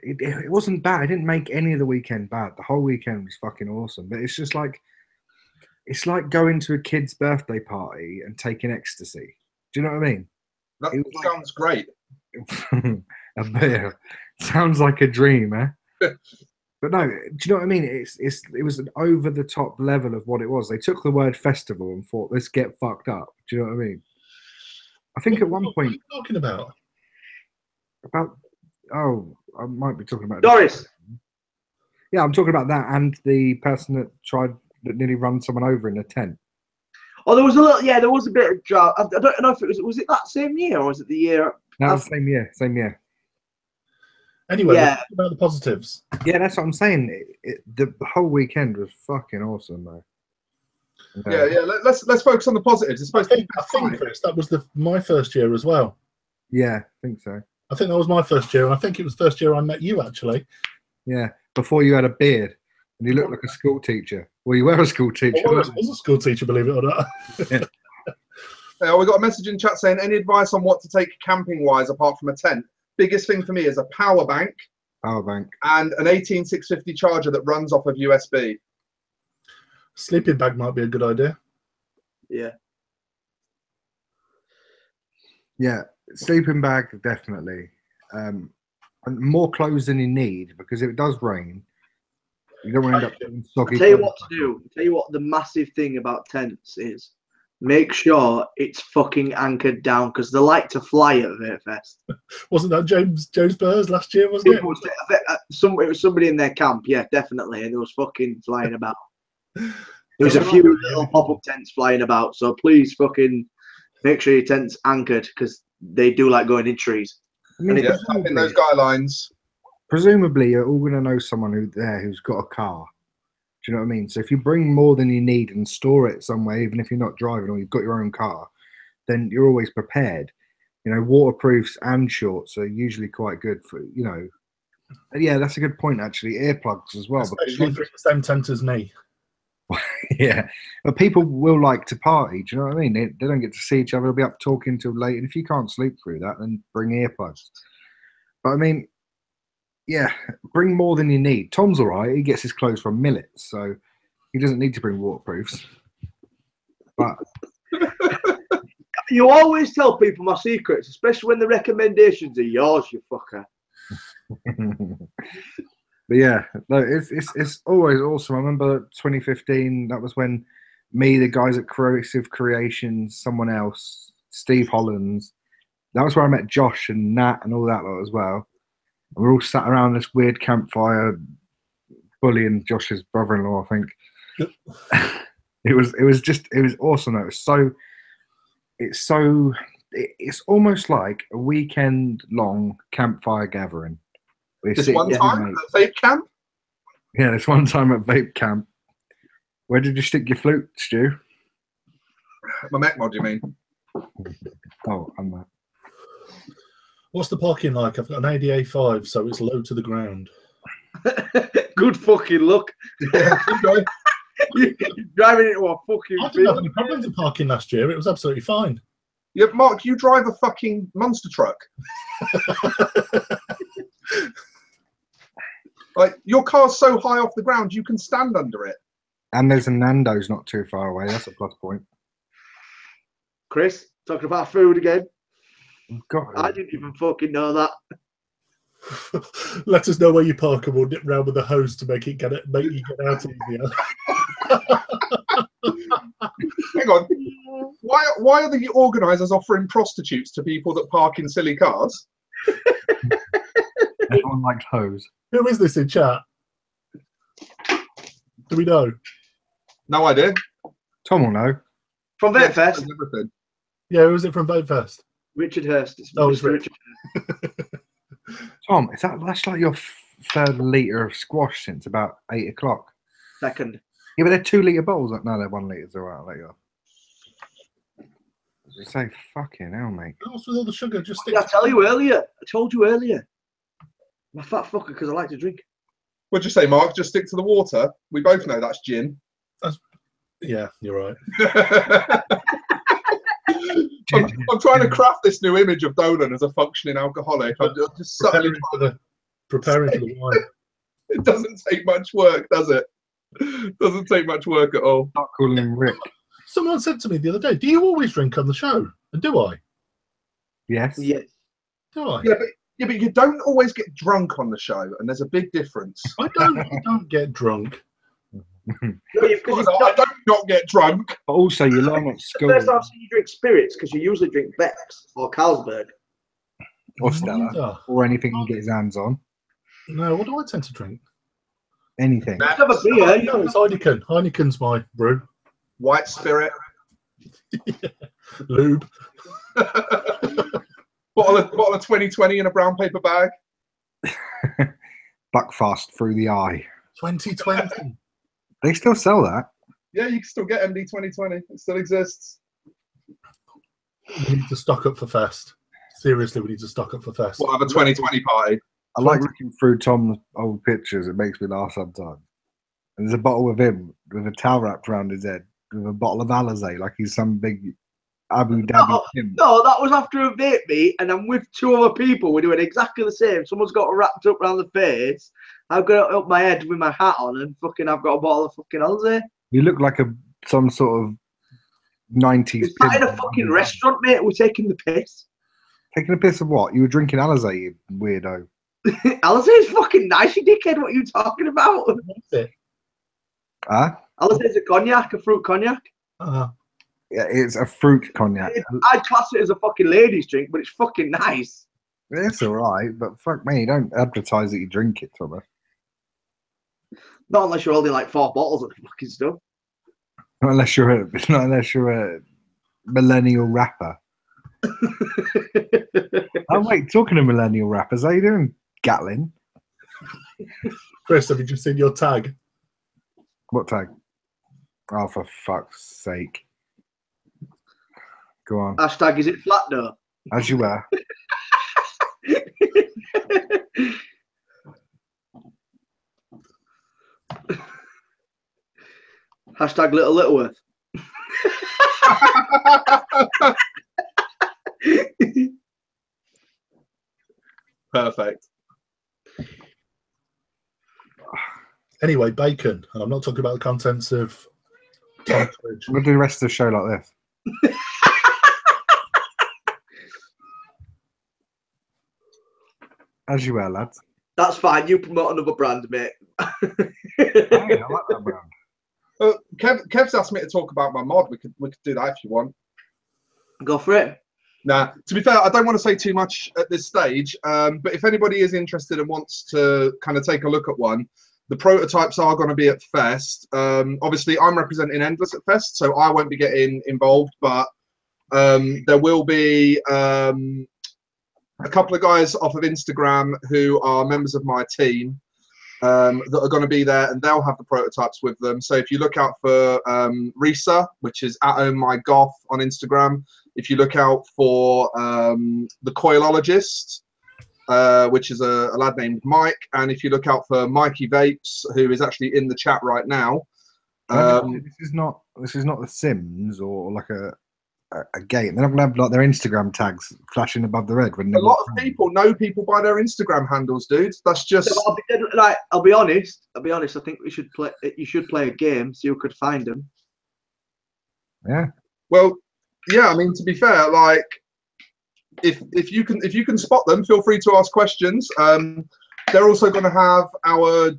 It wasn't bad. It didn't make any of the weekend bad. The whole weekend was fucking awesome. But it's just like... It's like going to a kid's birthday party and taking ecstasy. Do you know what I mean? That sounds great. A beer. Sounds like a dream, eh? But no, do you know what I mean? It was an over the top level of what it was. They took the word festival and thought, let's get fucked up. Do you know what I mean? I think at one point. What are you talking about? I might be talking about Doris. Yeah, I'm talking about that and the person that nearly run someone over in a tent. Oh, there was a bit of drama. I don't know if it was it that same year or was it the year? That was same year. Anyway, Yeah. about the positives. Yeah, that's what I'm saying. The whole weekend was fucking awesome, though. Yeah. Let's focus on the positives. It's supposed to be. I think, Chris, that was my first year as well. Yeah, I think so. I think that was my first year, and I think it was the first year I met you, actually. Yeah, before you had a beard and you looked like a school teacher. Well, you were a school teacher. I was a school teacher, believe it or not. Yeah. We got a message in chat saying, any advice on what to take camping-wise apart from a tent? Biggest thing for me is a power bank. And an 18650 charger that runs off of USB. Sleeping bag might be a good idea. Yeah. Yeah, sleeping bag, definitely. And more clothes than you need, because if it does rain, you don't want to end up getting soggy. I'll tell you what to do. I'll tell you what the massive thing about tents is. Make sure it's fucking anchored down, because they like to fly at Vape Fest. Wasn't that James Burrs last year, wasn't it? It was somebody in their camp, yeah, definitely, and it was fucking flying about. There's a few little pop-up tents flying about, so please fucking make sure your tent's anchored, because they do like going in trees. I mean, yeah, in those guidelines. Presumably, you're all going to know someone who's got a car. Do you know what I mean? So if you bring more than you need and store it somewhere, even if you're not driving or you've got your own car, then you're always prepared. You know, waterproofs and shorts are usually quite good for, you know. Yeah, that's a good point, actually. Earplugs as well. Especially if it's the same tent as me. Yeah, but people will like to party. Do you know what I mean? They don't get to see each other. They'll be up talking till late. And if you can't sleep through that, then bring earplugs. But I mean, yeah, bring more than you need. Tom's all right. He gets his clothes from Millet, so he doesn't need to bring waterproofs. But you always tell people my secrets, especially when the recommendations are yours, you fucker. But yeah, no, it's always awesome. I remember 2015. That was when me, the guys at Corrosive Creations, someone else, Steve Hollands. That was where I met Josh and Nat and all that lot as well. And we're all sat around this weird campfire, bullying Josh's brother-in-law. I think it was awesome. Though. It's almost like a weekend-long campfire gathering. This one time at Vape Camp? Yeah, this one time at Vape Camp. Where did you stick your flute, Stu? My mech mod, you mean? Oh, I'm that. What's the parking like? I've got an ADA 5, so it's low to the ground. Good fucking luck. Yeah, enjoy. You're driving into a fucking I didn't have field. any problems with parking last year. It was absolutely fine. Yeah, Mark, you drive a fucking monster truck. Like, your car's so high off the ground, you can stand under it. And there's a Nando's not too far away. That's a plus point. Chris, talking about food again. God, I didn't even fucking know that. Let us know where you park and we'll dip round with the hose to make you get out easier. Hang on. Why are the organisers offering prostitutes to people that park in silly cars? everyone likes hose. Who is this in chat? Do we know? No idea. Tom will know. From Vape Fest, Everything. Yeah, who is it from Vape Fest? Richard Hurst. It's Oh, it's Mr. Rich. Tom, that's like your third litre of squash since about 8 o'clock. Second. Yeah, but they're 2 litre bottles. No, they're 1 litres. All right, I'll let you off. Just say fucking hell, mate. What's with all the sugar? Just stick I told you earlier. I told you earlier. I'm a fat fucker because I like to drink. What'd you say, Mark? Just stick to the water. We both know that's gin. Yeah, you're right. I'm trying to craft this new image of Dolan as a functioning alcoholic. I'm just subtly Preparing for the wine. It doesn't take much work, does it? Doesn't take much work at all. Not calling him Rick. Someone said to me the other day, "Do you always drink on the show?" And do I? Yes. Yes. Do I? Yeah, but you don't always get drunk on the show, and there's a big difference. I don't get drunk. I don't not get drunk. But also, you learn at The school. first time I've seen you drink spirits because you usually drink Beck's or Carlsberg. Or Stella. Neither. Or anything he can get his hands on. No, what do I tend to drink? Anything. Just have a beer. No, it's Heineken. Heineken's my brew. White spirit. Lube. bottle of 2020 in a brown paper bag. Buckfast through the eye. 2020. They still sell that. Yeah, you can still get MD 2020. It still exists. We need to stock up for Fest. Seriously, we need to stock up for Fest. We'll have a 2020 party. I like looking through Tom's old pictures. It makes me laugh sometimes. And there's a bottle of him with a towel wrapped around his head with a bottle of Alizé, like he's some big Abu Dhabi pimp. No, that was after a vape meet, and I'm with 2 other people. We're doing exactly the same. Someone's got it wrapped up around the face. I've got it up my head with my hat on, and fucking I've got a bottle of fucking Alizé. You look like some sort of 90s It's not in a pimp. fucking restaurant, mate. We're taking the piss. Taking a piss of what? You were drinking Alizé, you weirdo. Alizé is fucking nice, you dickhead. What are you talking about? What's it? Huh? Alizé is a cognac, a fruit cognac. Yeah, it's a fruit cognac. I'd class it as a fucking ladies' drink, but it's fucking nice. It's all right, but fuck me, don't advertise that you drink it, Thomas. Not unless you're holding like 4 bottles of fucking stuff. Not unless you're a millennial rapper. Oh wait, talking to millennial rappers, how you doing, Gatlin? Chris, have you just seen your tag? What tag? Oh, for fuck's sake! Go on. Hashtag is it flat though? As you were. Hashtag Little Littleworth. Perfect. Anyway, bacon, and I'm not talking about the contents of Tom's fridge. I'm gonna do the rest of the show like this. As you were, lads. That's fine. You promote another brand, mate. Hey, I like that brand. Kev's asked me to talk about my mod. We could do that if you want. Go for it. Nah, to be fair, I don't want to say too much at this stage, but if anybody is interested and wants to kind of take a look at one, the prototypes are going to be at Fest. Obviously, I'm representing Endless at Fest, so I won't be getting involved, but there will be a couple of guys off of Instagram who are members of my team that are going to be there, and they'll have the prototypes with them. So if you look out for Risa, which is @ohmygoth on Instagram, if you look out for the Coilologist, which is a lad named Mike. And if you look out for Mikey Vapes, who is actually in the chat right now. This is not The Sims or like a game. They're not gonna have like their Instagram tags flashing above the red when a lot of people know people by their Instagram handles, dude. That's just I'll be honest. I think we should play. You should play a game so you could find them. Yeah. Well, yeah. I mean, to be fair, like if you can spot them, feel free to ask questions. They're also going to have our.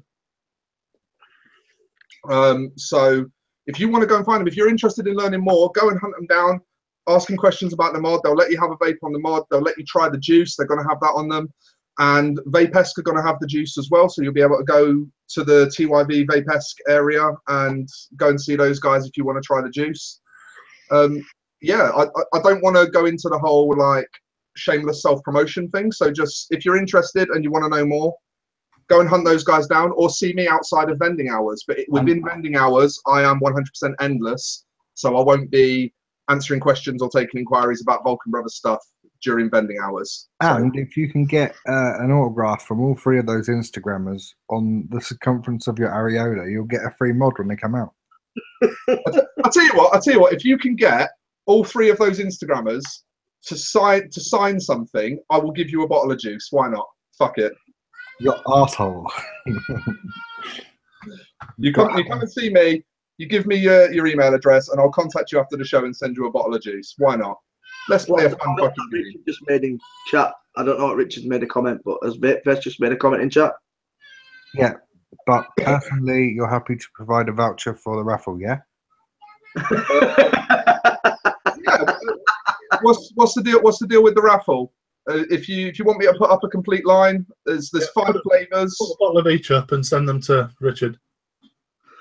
So if you want to go and find them, if you're interested in learning more, go and hunt them down. Ask them questions about the mod. They'll let you have a vape on the mod. They'll let you try the juice. They're going to have that on them. And Vape-esque are going to have the juice as well. So you'll be able to go to the TYV Vape-esque area and go and see those guys if you want to try the juice. Yeah, I don't want to go into the whole like shameless self-promotion thing. So just if you're interested and you want to know more, go and hunt those guys down or see me outside of vending hours. But within vending hours, I am 100% endless. So I won't be answering questions or taking inquiries about Vulcan Brothers stuff during vending hours. And if you can get an autograph from all three of those Instagrammers on the circumference of your areola, you'll get a free mod when they come out. I'll tell you what, if you can get all three of those Instagrammers to sign something, I will give you a bottle of juice. Why not? Fuck it. You're arsehole. You come and see me. You give me your email address, and I'll contact you after the show and send you a bottle of juice. Why not? Let's play a fun fucking game. Richard just made in chat. I don't know what Richard made a comment, but has Vape Fest just made a comment in chat? Yeah, but personally, you're happy to provide a voucher for the raffle, yeah? Yeah. What's the deal? What's the deal with the raffle? If you want me to put up a complete line, there's 5 flavors. Put a bottle of each up and send them to Richard.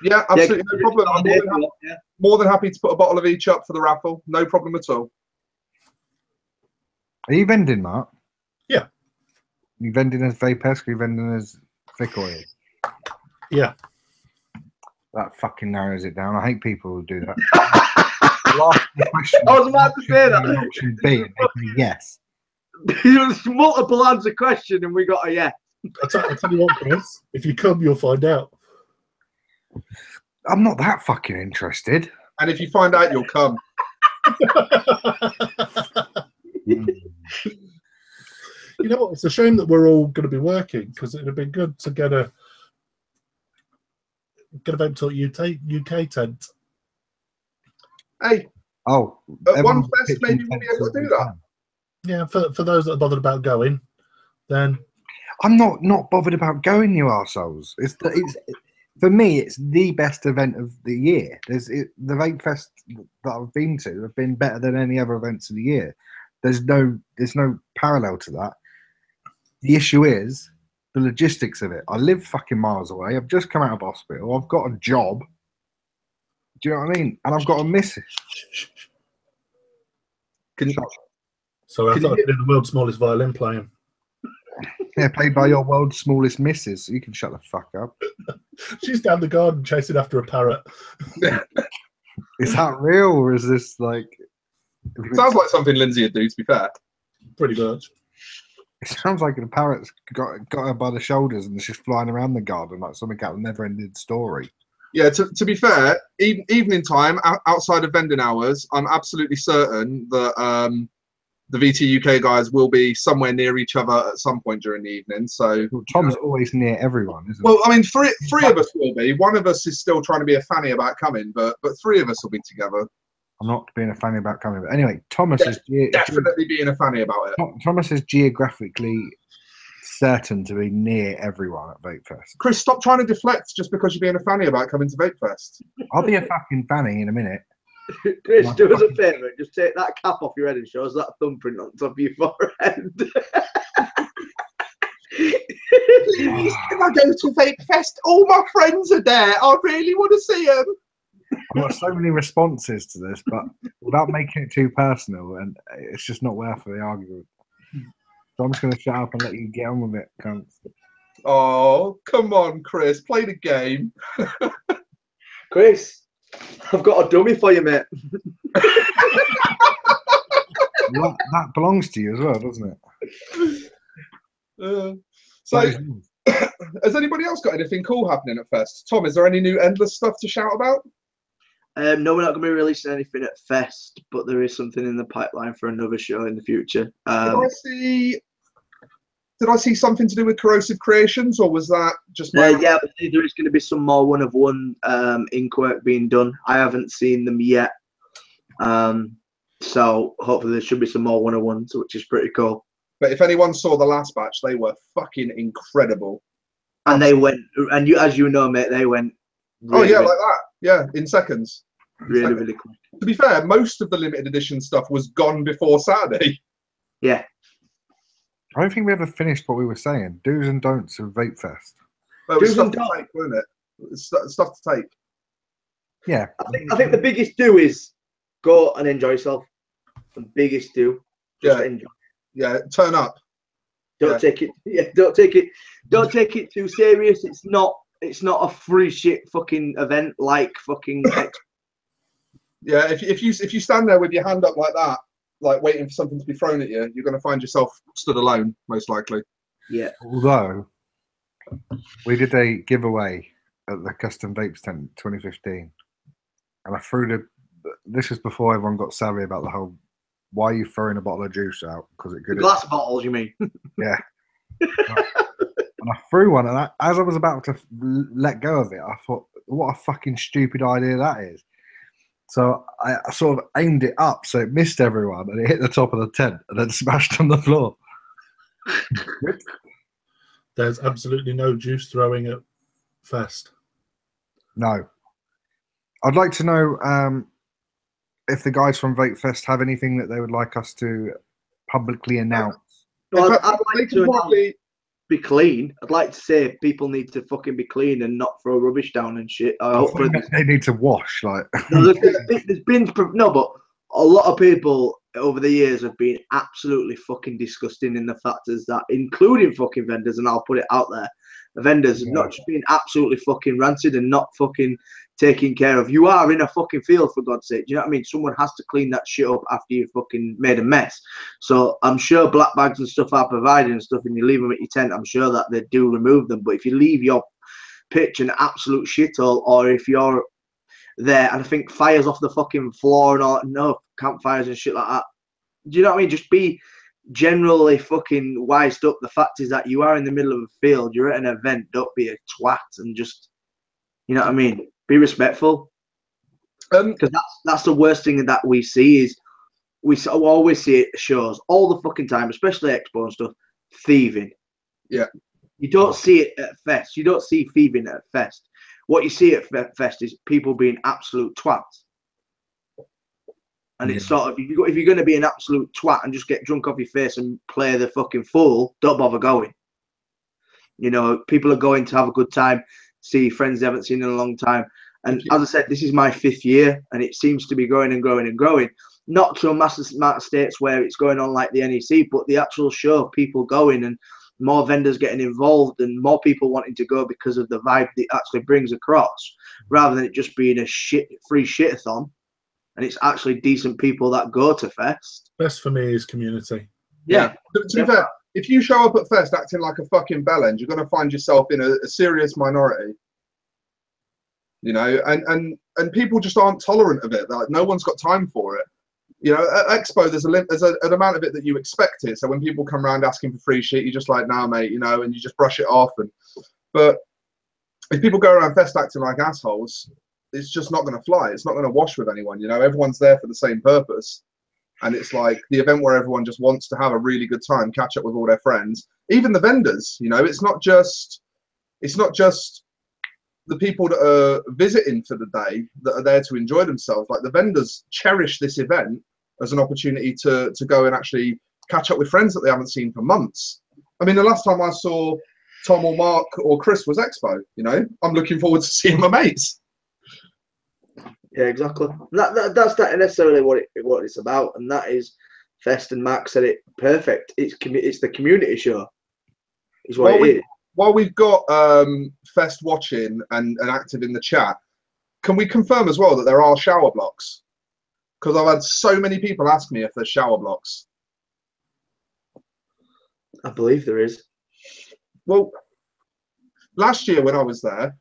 Yeah, absolutely, no problem. I'm more than happy to put a bottle of each up for the raffle. No problem at all. Are you vending, Mark? Yeah. You vending as Vape-esque? Are you vending as thick oil? Yeah. That fucking narrows it down. I hate people who do that. Question, I was about to say that. Option B, and they say yes. There's multiple answer question, and we got a yes. I'll tell you what, Chris. If you come, you'll find out. I'm not that fucking interested. And if you find out, you'll come. You know what? It's a shame that we're all going to be working, because it'd have been good to get a Vape Talk UK tent. Hey. Oh. At one fest, maybe we'll be able to do that. Yeah, for those that are bothered about going, then. I'm not bothered about going, you arseholes. It's for me, it's the best event of the year. The Vape Fest that I've been to have been better than any other events of the year. There's no parallel to that. The issue is the logistics of it. I live fucking miles away. I've just come out of hospital. I've got a job. Do you know what I mean? And I've got a missus. So I thought I'd do the world's smallest violin playing. Yeah, played by your world's smallest missus. So you can shut the fuck up. She's down the garden chasing after a parrot. Is that real, or is this like? Sounds like something Lindsay would do. To be fair, pretty much. It sounds like a parrot's got her by the shoulders and she's flying around the garden like something out of a never-ending story. Yeah, to be fair, evening time outside of vending hours, I'm absolutely certain that the VT UK guys will be somewhere near each other at some point during the evening. So Tom's always near everyone, isn't he? Well, I mean, three of us will be. One of us is still trying to be a fanny about coming, but 3 of us will be together. I'm not being a fanny about coming, but anyway, Thomas is definitely being a fanny about it. Thomas is geographically certain to be near everyone at Vape Fest. Chris, stop trying to deflect just because you're being a fanny about coming to Vape Fest. I'll be a fucking fanny in a minute. Chris, do us a favour. Just take that cap off your head and show us that thumbprint on top of your forehead. Please, can I go to Vape Fest? All my friends are there. I really want to see them. I've got so many responses to this, but without making it too personal, and it's just not worth the argument. So I'm just going to shut up and let you get on with it, cunts. Oh, come on, Chris. Play the game. Chris, I've got a dummy for you, mate. That belongs to you as well, doesn't it? So, has anybody else got anything cool happening at Fest? Tom, is there any new Endless stuff to shout about? No, we're not going to be releasing anything at Fest, but there is something in the pipeline for another show in the future. Did I see something to do with Corrosive Creations, or was that just my... Yeah, but there is going to be some more one-of-one ink work being done. I haven't seen them yet. So hopefully there should be some more one-of-ones, which is pretty cool. But if anyone saw the last batch, they were fucking incredible. And they went, and as you know, mate, they went... Really, like that. Yeah, in seconds. Really quick. To be fair, most of the limited edition stuff was gone before Saturday. Yeah. I don't think we ever finished what we were saying. Do's and don'ts of Vape Fest. Well, it was stuff to take, wasn't it? It's stuff to take. Yeah. I think the biggest do is go and enjoy yourself. The biggest do. Just enjoy. Yeah, turn up. Don't take it. Yeah, don't take it too serious. It's not a free shit fucking event like fucking. Yeah, if you stand there with your hand up like that, like waiting for something to be thrown at you, you're going to find yourself stood alone, most likely. Yeah. Although we did a giveaway at the Custom Vapes tent 2015, and I threw this was before everyone got savvy about the whole why are you throwing a bottle of juice out because it could glass bottles, you mean? Yeah. And I threw one, and as I was about to let go of it, I thought, what a fucking stupid idea that is. So I sort of aimed it up so it missed everyone, and it hit the top of the tent and then smashed on the floor. There's absolutely no juice throwing at Fest. No. I'd like to know if the guys from Vape Fest have anything that they would like us to publicly announce. Well, I'd like to be clean. I'd like to say people need to fucking be clean and not throw rubbish down and shit. They need to wash, like. No, there's been but a lot of people over the years have been absolutely fucking disgusting in the factors that, including fucking vendors, and I'll put it out there, the vendors have not just been absolutely fucking rancid and not fucking taking care of. You are in a fucking field, for God's sake. Do you know what I mean? Someone has to clean that shit up after you fucking made a mess. So I'm sure black bags and stuff are provided and stuff, and you leave them at your tent. I'm sure that they do remove them. But if you leave your pitch an absolute shithole, or if you're there and I think fires off the fucking floor and all, no campfires and shit like that. Do you know what I mean? Just be generally fucking wised up. The fact is that you are in the middle of a field. You're at an event. Don't be a twat and just, you know what I mean? Be respectful, because that's the worst thing that we see is we always see it at shows all the fucking time, especially expo and stuff. Thieving. Yeah. You don't see it at Fest. You don't see thieving at Fest. What you see at Fest is people being absolute twats. And it's sort of, if you're going to be an absolute twat and just get drunk off your face and play the fucking fool, don't bother going. You know, people are going to have a good time, see friends they haven't seen in a long time. And as I said, this is my 5th year, and it seems to be growing and growing and growing. Not to a massive amount of states where it's going on like the NEC, but the actual show, people going and more vendors getting involved and more people wanting to go because of the vibe it actually brings across, rather than it just being a free shit-a-thon. And it's actually decent people that go to Fest. Best for me is community. Yeah. To be fair, if you show up at Fest acting like a fucking bellend, you're going to find yourself in a serious minority. You know, and people just aren't tolerant of it. Like, no one's got time for it. You know, at Expo, there's an amount of it that you expect it. So when people come around asking for free shit, you're just like, nah, mate, you know, and you just brush it off. But if people go around Fest acting like assholes, it's just not going to fly. It's not going to wash with anyone. You know, everyone's there for the same purpose. And it's like the event where everyone just wants to have a really good time, catch up with all their friends, even the vendors. You know, it's not just the people that are visiting for the day that are there to enjoy themselves. Like, the vendors cherish this event as an opportunity to go and actually catch up with friends that they haven't seen for months. I mean, the last time I saw Tom or Mark or Chris was Expo. You know, I'm looking forward to seeing my mates. Yeah, exactly. That's not necessarily what it's about, and that is Fest. And Mark said it perfect. It's the community show. Is what it is. While we've got Fest watching and active in the chat, can we confirm as well that there are shower blocks? Because I've had so many people ask me if there's shower blocks. I believe there is. Well, last year when I was there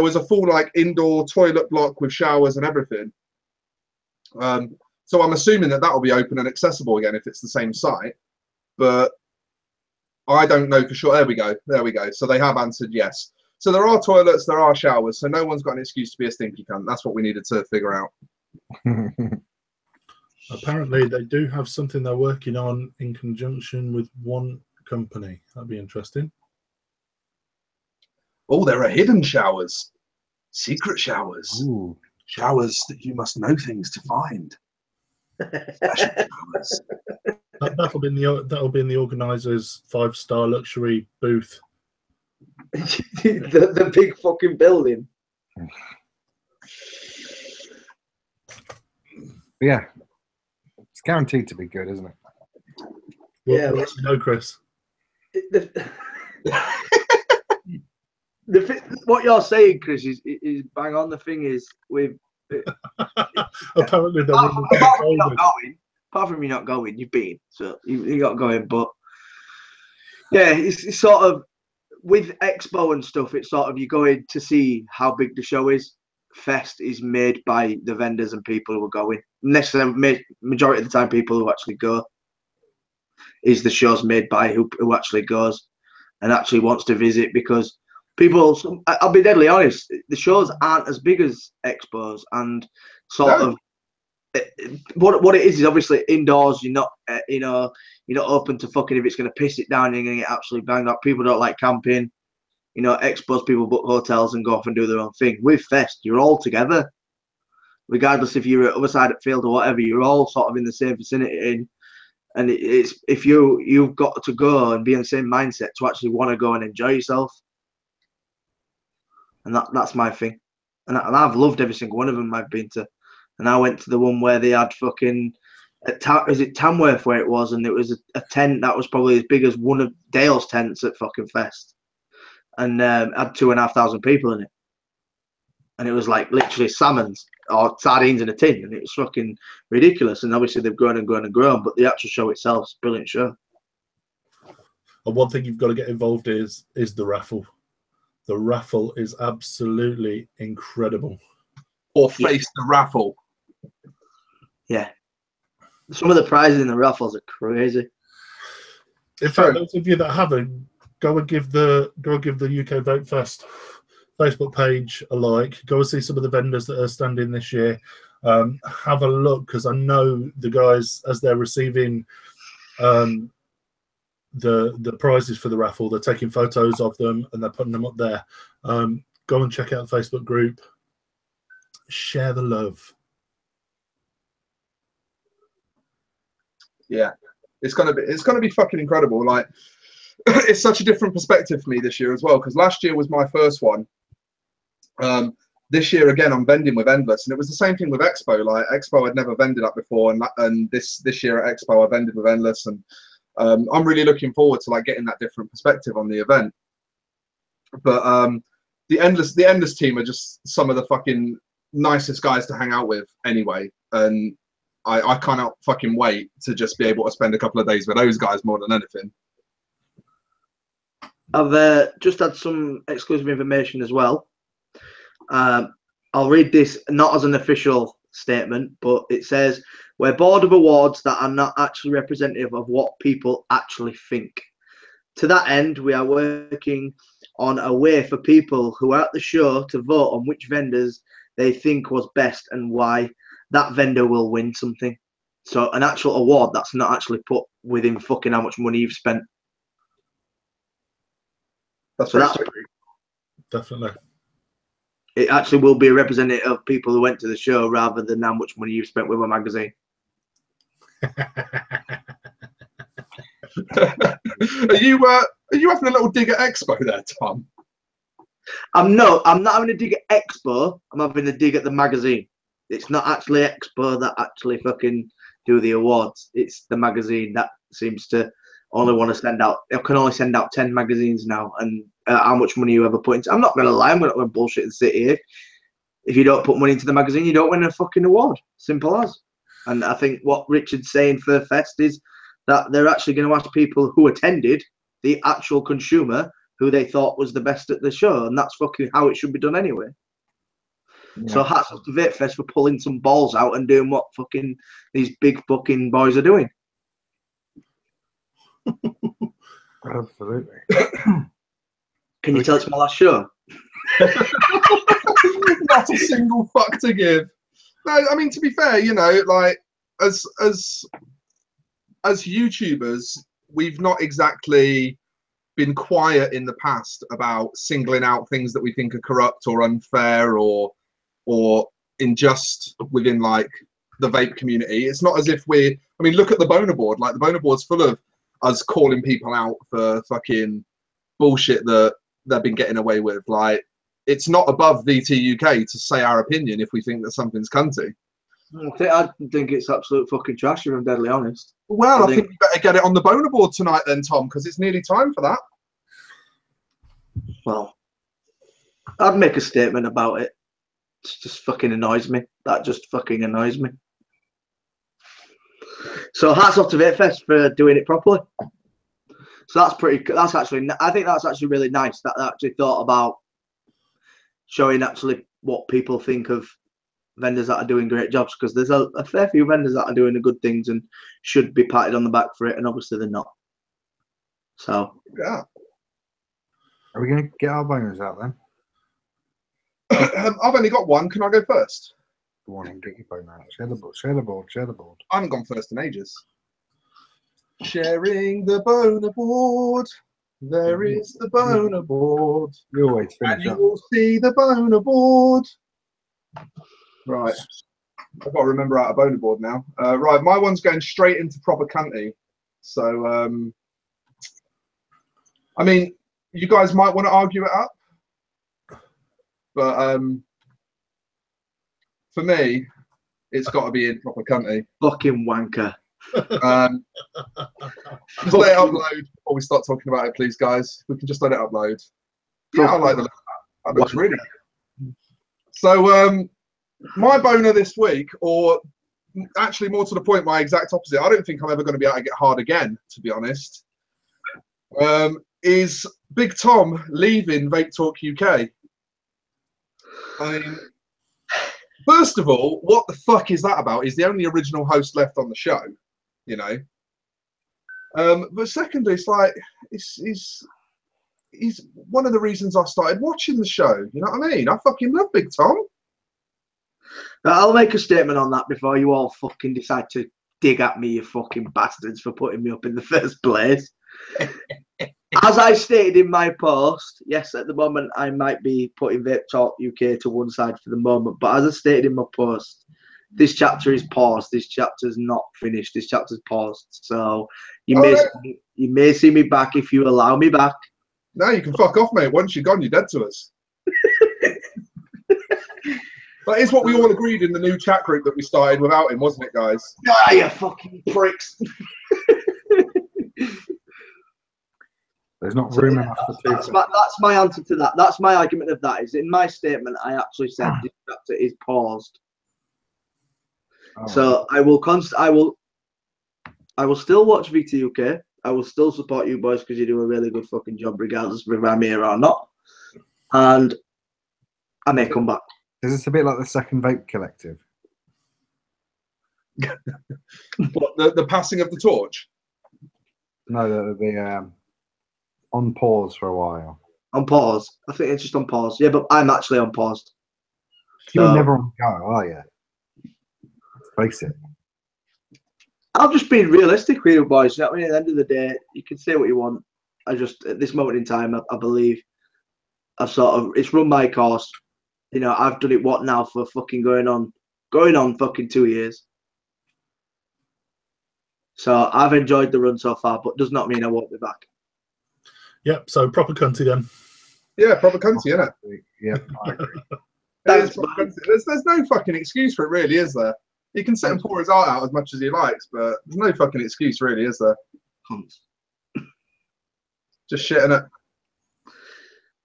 was a full like indoor toilet block with showers and everything. So I'm assuming that will be open and accessible again if it's the same site, but I don't know for sure. There we go. So they have answered yes. So there are toilets, there are showers, so no one's got an excuse to be a stinky cunt. That's what we needed to figure out. Apparently, they do have something they're working on in conjunction with one company. That'd be interesting. Oh, there are hidden showers, secret showers, Ooh. showers that you must know things to find. Special showers. That'll be in the organisers' 5-star luxury booth. the big fucking building. Yeah, it's guaranteed to be good, isn't it? Well, Yeah, let me know, Chris. What you're saying, Chris, is bang on. The thing is, with Apparently, apart from you not going, you've been, so you got going. But yeah, it's sort of with Expo and stuff. It's sort of you going to see how big the show is. Fest is made by the vendors and people who are going. Necessarily, majority of the time, people who actually go. Is the show's made by who actually goes and actually wants to visit, because people, I'll be deadly honest, the shows aren't as big as Expos, and sort of what it is obviously indoors. You're not you're not open to fucking if it's going to piss it down, you're going to get absolutely banged up. People don't like camping. Expos, people book hotels and go off and do their own thing. With Fest, you're all together, regardless if you're at other side of the field or whatever. You're all sort of in the same vicinity. And it's if you've got to go and be in the same mindset to actually want to go and enjoy yourself, and that's my thing. And I've loved every single one of them I've been to. And I went to the one where they had fucking is it Tamworth where it was, and it was a tent that was probably as big as one of Dale's tents at fucking Fest, and had 2,500 people in it. And it was like literally salmons or sardines in a tin, and it was fucking ridiculous. And obviously they've grown and grown and grown, but the actual show itself is a brilliant show. And one thing you've got to get involved is the raffle. The raffle is absolutely incredible. Or face the raffle. Yeah. Some of the prizes in the raffles are crazy. In fact, those of you that haven't, go and give the UK Vape Fest Facebook page a like. Go and see some of the vendors that are standing this year. Have a look, because I know the guys, as they're receiving the prizes for the raffle, they're taking photos of them and they're putting them up there. Go and check out the Facebook group. Share the love. Yeah, it's gonna be fucking incredible. Like, it's such a different perspective for me this year as well, because last year was my first one. This year again, I'm vending with Endless, and it was the same thing with Expo. Like, Expo I'd never vended up before, and this year at Expo I vended with Endless, and I'm really looking forward to like getting that different perspective on the event. But the Endless team are just some of the fucking nicest guys to hang out with anyway, and I cannot fucking wait to just be able to spend a couple of days with those guys more than anything. I've just had some exclusive information as well. I'll read this not as an official statement, but it says, we're bored of awards that are not actually representative of what people actually think. To that end, we are working on a way for people who are at the show to vote on which vendors they think was best and why. That vendor will win something. So an actual award that's not actually put within fucking how much money you've spent. That's definitely. It actually will be a representative of people who went to the show rather than how much money you've spent with a magazine. Are you having a little dig at Expo there, Tom? I'm not having a dig at Expo. I'm having a dig at the magazine. It's not actually Expo that actually fucking do the awards. It's the magazine that seems to only want to send out. They can only send out 10 magazines now, and how much money you ever put into. I'm not gonna lie. I'm not gonna bullshit and sit here. If you don't put money into the magazine, you don't win a fucking award. Simple as. And I think what Richard's saying for the Fest is that they're actually going to ask people who attended, the actual consumer who they thought was the best at the show, and that's fucking how it should be done anyway. Yeah. So hats off to Vape Fest for pulling some balls out and doing what fucking these big fucking boys are doing. Absolutely. Can you tell it's my last show? Not a single fuck to give. No, I mean, to be fair, you know, like as YouTubers, we've not exactly been quiet in the past about singling out things that we think are corrupt or unfair or unjust within like the vape community. It's not as if I mean, look at the Boner Board. Like the Boner Board's full of us calling people out for fucking bullshit that they've been getting away with. Like, it's not above VT UK to say our opinion if we think that something's cunty. I think it's absolute fucking trash, if I'm deadly honest. Well, I think we better get it on the Boner Board tonight then, Tom, because it's nearly time for that. Well, I'd make a statement about it. It just fucking annoys me. That just fucking annoys me. So hats off to Vape Fest for doing it properly. So I think that's actually really nice that they actually thought about showing actually what people think of vendors that are doing great jobs, because there's a fair few vendors that are doing the good things and should be patted on the back for it, and obviously they're not. So Yeah. Are we going to get our boners out then? I've only got one. Can I go first? Go on and get your boner out. Share the board. Share the board. Share the board. I haven't gone first in ages. Sharing the Boner Board. There is the Boner Board. You always And finish you up. will see the Boner Board. Right. I've got to remember how to Boner Board now. Right, my one's going straight into proper cunty. So, I mean, you guys might want to argue it up. But for me, it's got to be in proper cunty. fucking wanker. Just let it upload before we start talking about it, please, guys. We can just let it upload. Yeah, I like the look of that. That looks really good. So, my boner this week, or actually more to the point, my exact opposite, I don't think I'm ever going to be able to get hard again, to be honest, is Big Tom leaving Vape Talk UK. I mean, first of all, what the fuck is that about? He's the only original host left on the show, you know. But secondly, it's like he's one of the reasons I started watching the show. You know what I mean? I fucking love Big Tom. I'll make a statement on that before you all fucking decide to dig at me, you fucking bastards, for putting me up in the first place. As I stated in my post, yes, at the moment I might be putting Vape Talk UK to one side for the moment, but as I stated in my post, this chapter is paused. This chapter's not finished. This chapter's paused. So you may see me back if you allow me back. No, you can fuck off, mate. Once you're gone, you're dead to us. That is what we all agreed in the new chat group that we started without him, wasn't it, guys? Ah, you fucking pricks. There's not room enough for two. That's my answer to that. That's my argument of that. Is in my statement I actually said this chapter is paused. Oh. So I will still watch VT UK. I will still support you boys because you do a really good fucking job, regardless of if I'm here or not. And I may come back. Is this a bit like the second Vape Collective? What, the passing of the torch? No, the on pause for a while. On pause. I think it's just on pause. Yeah, but I'm actually on pause. You're never on go, are you? Face it. I'm just being realistic with you boys. You know what I mean? At the end of the day, you can say what you want. I just, at this moment in time, I believe it's run my course. You know, I've done it now for fucking going on fucking 2 years. So I've enjoyed the run so far, but does not mean I won't be back. Yep, so proper cunty then. Yeah, proper cunty, isn't it? Yeah, I agree. Thanks, there's no fucking excuse for it, really, is there? He can sit and pour his art out as much as he likes, but there's no fucking excuse, really, is there? Just shit, innit?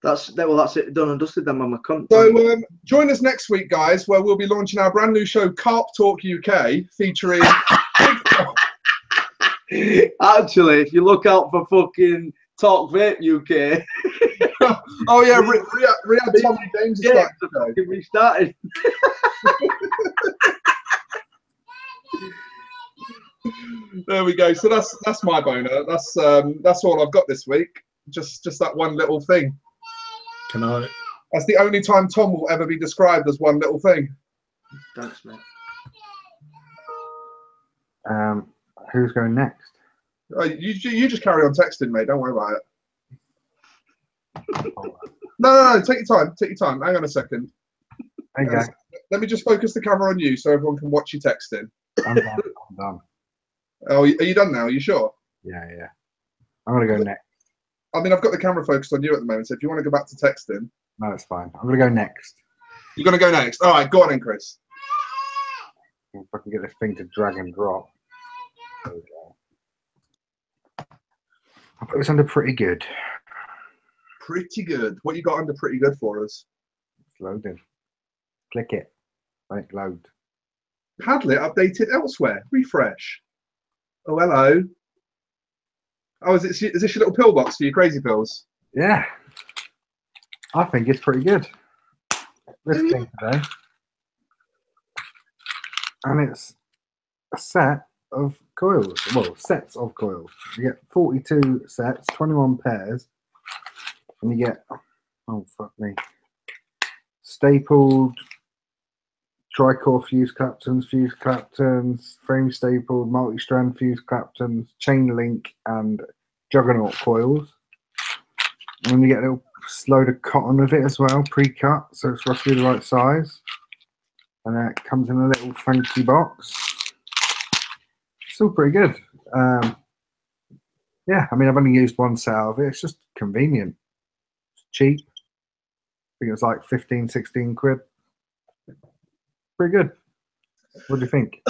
That's it, done and dusted then, my cunt. So join us next week, guys, where we'll be launching our brand new show, Carp Talk UK, featuring... Actually, if you look out for fucking Talk Vape UK, Oh yeah, Riyadh Tommy James is Yeah, starting to go. fucking restarted. There we go. So that's my boner. That's all I've got this week. Just that one little thing. Can I? That's the only time Tom will ever be described as one little thing. Thanks, mate. Who's going next? You just carry on texting, mate. Don't worry about it. No. Take your time. Take your time. Hang on a second. Okay. Let me just focus the camera on you so everyone can watch you texting. I'm done. Oh, are you done now? Are you sure? Yeah. I'm going to go next. I mean, I've got the camera focused on you at the moment, so if you want to go back to texting. No, it's fine. I'm going to go next. You're going to go next? All right, go on then, Chris. If I can get this thing to drag and drop. There we go. I'll put this under pretty good. Pretty good. What you got under pretty good for us? It's loading. Click it. Let it load. Padlet updated elsewhere. Refresh. Oh, hello. Oh, is this your little pill box for your crazy pills? Yeah. I think it's pretty good. This thing today. And it's a set of coils. Well, sets of coils. You get 42 sets, 21 pairs. And you get, oh, fuck me, stapled tri-core fuse claptons, frame stapled, multi-strand fuse claptons, chain link, and juggernaut coils. And then you get a little load of cotton with it as well, pre-cut, so it's roughly the right size. And then it comes in a little funky box. Still pretty good. Yeah, I mean, I've only used one set of it. It's just convenient. It's cheap. I think it was like 15, 16 quid. Pretty good. What do you think?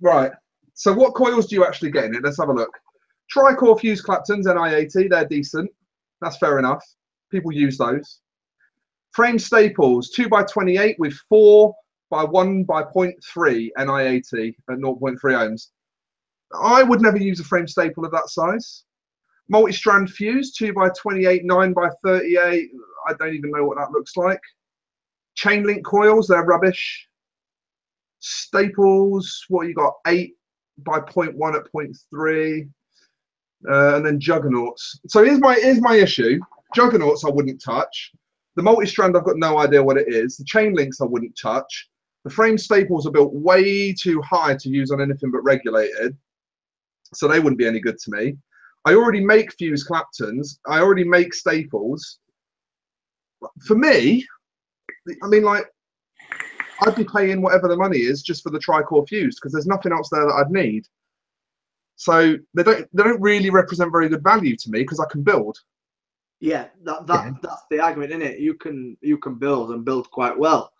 Right. So what coils do you actually get in it? Let's have a look. Tri-core fuse claptons, NI80, they're decent. That's fair enough. People use those. Frame staples, 2x28 with 4 by 1 by 0.3 NI80 at 0.3 ohms. I would never use a frame staple of that size. Multi-strand fuse, 2x28, 9x38. I don't even know what that looks like. Chain link coils, they're rubbish. Staples, what you got? 8 by 0.1 at 0.3. And then juggernauts. So here's my issue. Juggernauts I wouldn't touch. The multi-strand, I've got no idea what it is. The chain links I wouldn't touch. The frame staples are built way too high to use on anything but regulated. So they wouldn't be any good to me. I already make fuse claptons. I already make staples. For me, I mean, like, I'd be paying whatever the money is just for the tri-core fuse because there's nothing else there that I'd need. So they don't really represent very good value to me because I can build. Yeah, that's the argument, isn't it? You can build and build quite well.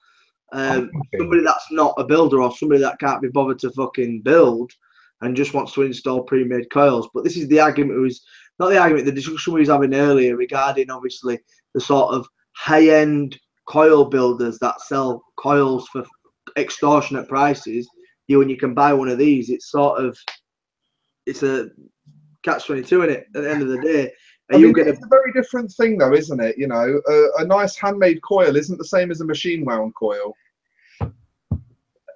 Somebody that's not a builder or somebody that can't be bothered to fucking build and just wants to install pre-made coils. But this is the argument the discussion we was having earlier regarding obviously the sort of high-end coil builders that sell coils for extortionate prices. When you can buy one of these, it's a catch-22 in it at the end of the day. It's a very different thing though, isn't it? You know, a nice handmade coil isn't the same as a machine wound coil.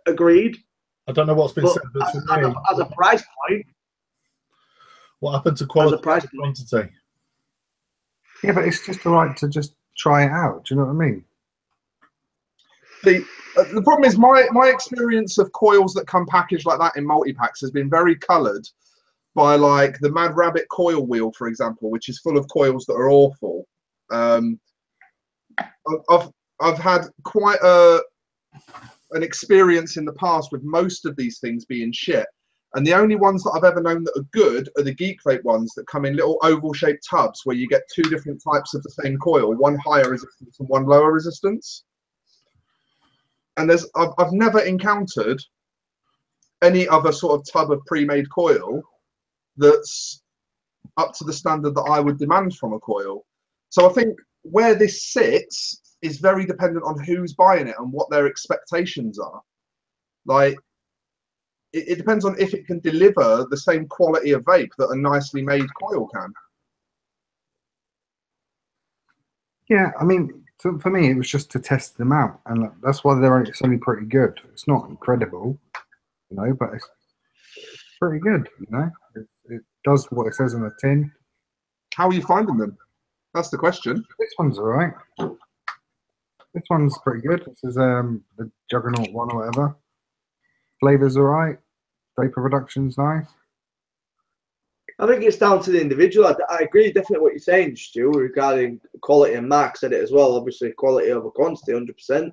Agreed. I don't know what's been said, but as a price point. What happened to quality and quantity? Yeah, but it's just all right to just try it out. Do you know what I mean? The problem is my experience of coils that come packaged like that in multi-packs has been very coloured by like the Mad Rabbit coil wheel, for example, which is full of coils that are awful. I've had quite an experience in the past with most of these things being shit. And the only ones that I've ever known that are good are the Geek Vape ones that come in little oval-shaped tubs where you get 2 different types of the same coil, one higher resistance and one lower resistance. And I've never encountered any other sort of tub of pre-made coil that's up to the standard that I would demand from a coil. So I think where this sits is very dependent on who's buying it and what their expectations are. Like, it depends on if it can deliver the same quality of vape that a nicely made coil can. Yeah, I mean, for me, it was just to test them out, and that's why it's only pretty good. It's not incredible, you know, but it's pretty good, you know. It does what it says on the tin. How are you finding them? That's the question. This one's all right. This one's pretty good. This is the Juggernaut one or whatever. Flavor's all right. Vapor production's nice. I think it's down to the individual. I agree definitely what you're saying, Stu, regarding quality, and Mark said it as well. Obviously, quality over quantity, 100%.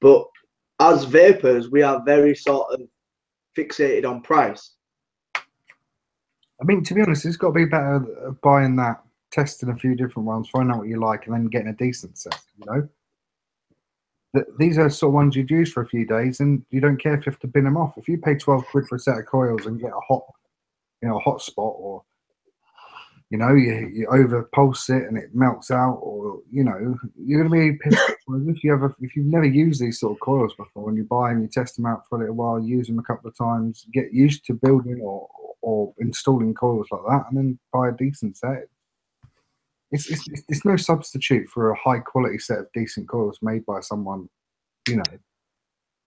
But as vapors, we are very sort of fixated on price. I mean, to be honest, it's got to be better buying that, testing a few different ones, finding out what you like, and then getting a decent set, you know? These are sort of ones you'd use for a few days, and you don't care if you have to bin them off. If you pay 12 quid for a set of coils and get a hot, you know, a hot spot, or, you know, you over pulse it and it melts out, or, you know, you're going to be pissed off if you've never used these sort of coils before, when you buy them, you test them out for a little while, use them a couple of times, get used to building or installing coils like that, and then buy a decent set. It's no substitute for a high quality set of decent coils made by someone, you know.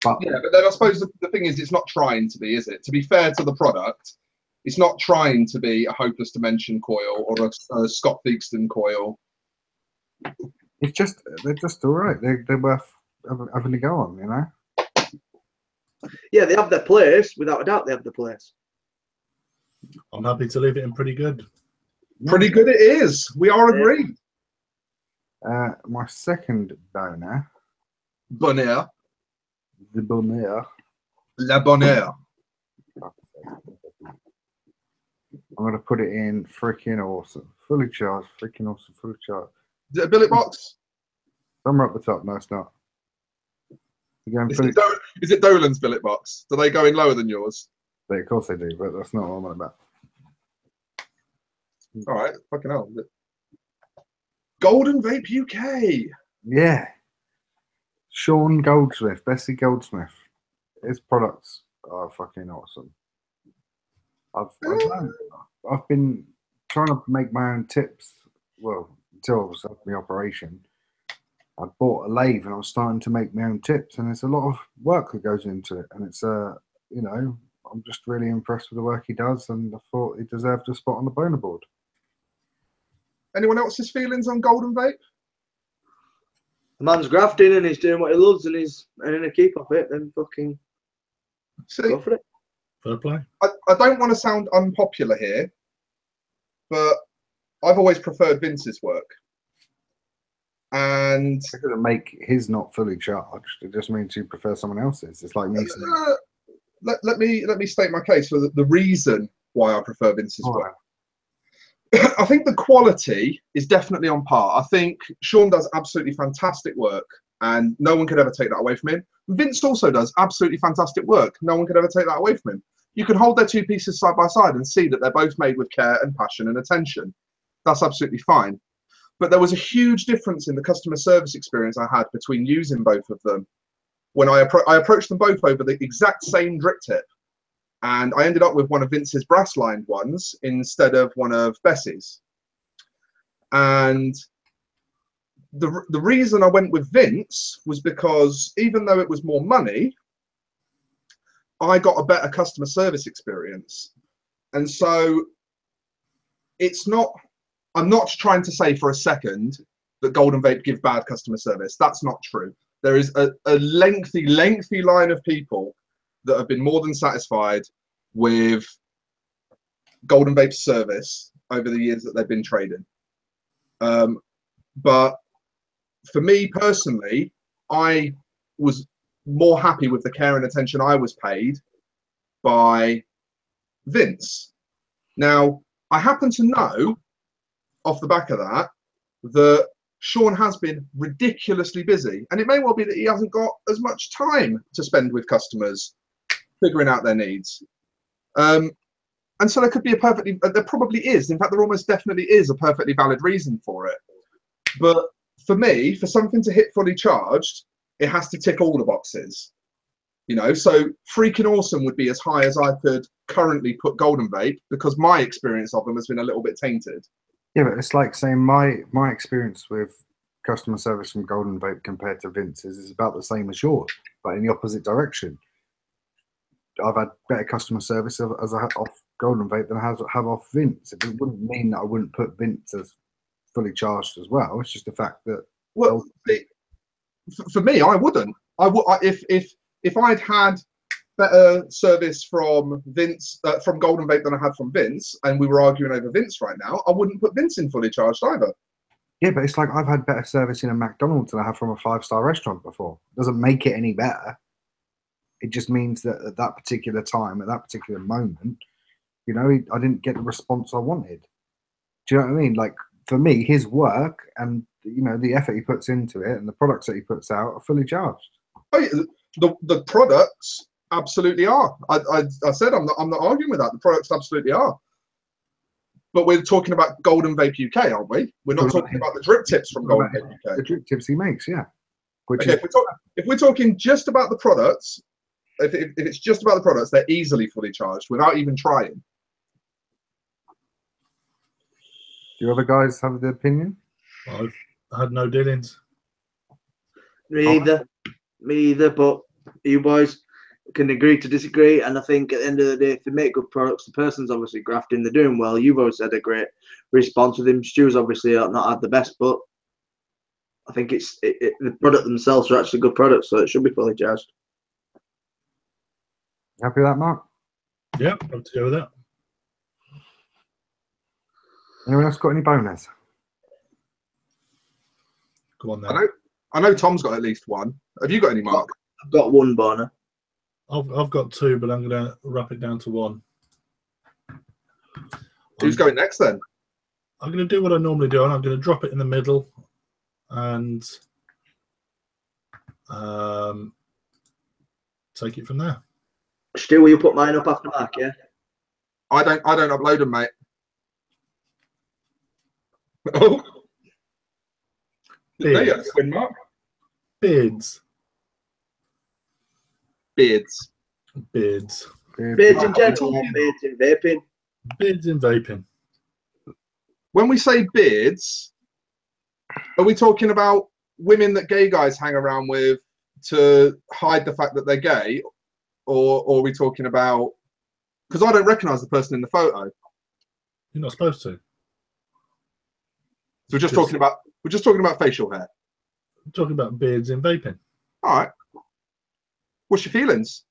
But yeah, but then I suppose the thing is, it's not trying to be, is it? To be fair to the product, it's not trying to be a Hopeless Dimension coil or a Scott Theakston coil. it's just, they're just all right. They're worth having a go on, you know. Yeah, they have their place. Without a doubt, they have their place. I'm happy to leave it in pretty good. Pretty good it is. We are agreed. My second donor, Bonheur. the Bonheur. La Bonheur. I'm going to put it in freaking awesome. Fully charged. Freaking awesome. Fully charged. Is it a billet box? Somewhere up the top. No, it's not. Is it Dolan's billet box? Do they go in lower than yours? Of course they do, but that's not what I'm on about. All right. Fucking hell. Golden Vape UK. Yeah. Sean Goldsmith, Bessie Goldsmith. His products are fucking awesome. I've been trying to make my own tips. Well, until I was at the operation, I bought a lathe and I was starting to make my own tips, and there's a lot of work that goes into it. And it's you know, I'm just really impressed with the work he does, and I thought he deserved a spot on the boner board. Anyone else's feelings on Golden Vape? The man's grafting and he's doing what he loves, and he's earning a keep off it. Then fucking go for it. Fair play. I don't want to sound unpopular here, but I've always preferred Vince's work. And It doesn't make his not fully charged. It just means you prefer someone else's. It's like me saying, let me state my case for the reason why I prefer Vince's work. I think the quality is definitely on par. I think Sean does absolutely fantastic work, and no one could ever take that away from him. Vince also does absolutely fantastic work. No one could ever take that away from him. You can hold their two pieces side by side and see that they're both made with care and passion and attention. That's absolutely fine. But there was a huge difference in the customer service experience I had between using both of them. When I approached them both over the exact same drip tip, and I ended up with one of Vince's brass-lined ones instead of one of Bessie's. And the reason I went with Vince was because even though it was more money, I got a better customer service experience. And so it's not, I'm not trying to say for a second that Golden Vape give bad customer service. That's not true. There is a lengthy line of people that have been more than satisfied with Golden Vape's service over the years that they've been trading. But for me personally, I was more happy with the care and attention I was paid by Vince. Now, I happen to know off the back of that Sean has been ridiculously busy, and it may well be that he hasn't got as much time to spend with customers figuring out their needs. And so there could be there probably is, in fact there almost definitely is a perfectly valid reason for it. But for me, for something to hit fully charged, it has to tick all the boxes. You know, so freaking awesome would be as high as I could currently put Golden Vape, because my experience of them has been a little bit tainted. yeah, but it's like saying my experience with customer service from Golden Vape compared to Vince's is about the same as yours, but in the opposite direction. I've had better customer service as I have off Golden Vape than I have off Vince. It wouldn't mean that I wouldn't put Vince as fully charged as well. It's just the fact that for me, I wouldn't. If I'd had better service from Vince from Golden Vape than I had from Vince, and we were arguing over Vince right now, I wouldn't put Vince in fully charged either. Yeah, but it's like I've had better service in a McDonald's than I have from a 5-star restaurant before. It doesn't make it any better. It just means that at that particular time, at that particular moment, you know, I didn't get the response I wanted. Do you know what I mean? Like, for me, his work and, you know, the effort he puts into it and the products that he puts out are fully charged. Oh, yeah, the products absolutely are. I said I'm not arguing with that. The products absolutely are. But we're talking about Golden Vape UK, aren't we? We're not talking about the drip tips from Golden Vape UK. The drip tips he makes, yeah. Okay, if we're talking just about the products, if it's just about the products, they're easily fully charged without even trying. Do you other guys have the opinion? I've had no dealings. Me either, but you boys can agree to disagree, and I think at the end of the day, if they make good products, the person's obviously grafting, they're doing well. You've always had a great response with him. Stu's obviously not had the best, but I think the product themselves are actually good products, so it should be fully charged. Happy with that, Mark? Yeah, I'll go with that. Anyone else got any bonus? Go on then. I know Tom's got at least one. Have you got any, Mark? I've got one boner. I've got two, but I'm going to wrap it down to one. Who's going next then? I'm going to do what I normally do, and I'm going to drop it in the middle and take it from there. Stu, will you put mine up after Mark, yeah? I don't upload them, mate. Oh. There you go, win, Mark. Beards. Beards. Beards in general, beards in vaping. Beards in vaping. When we say beards, are we talking about women that gay guys hang around with to hide the fact that they're gay, or are we talking about? Because I don't recognise the person in the photo. You're not supposed to. So we're just talking about facial hair. We're talking about beards in vaping. All right. What's your feelings?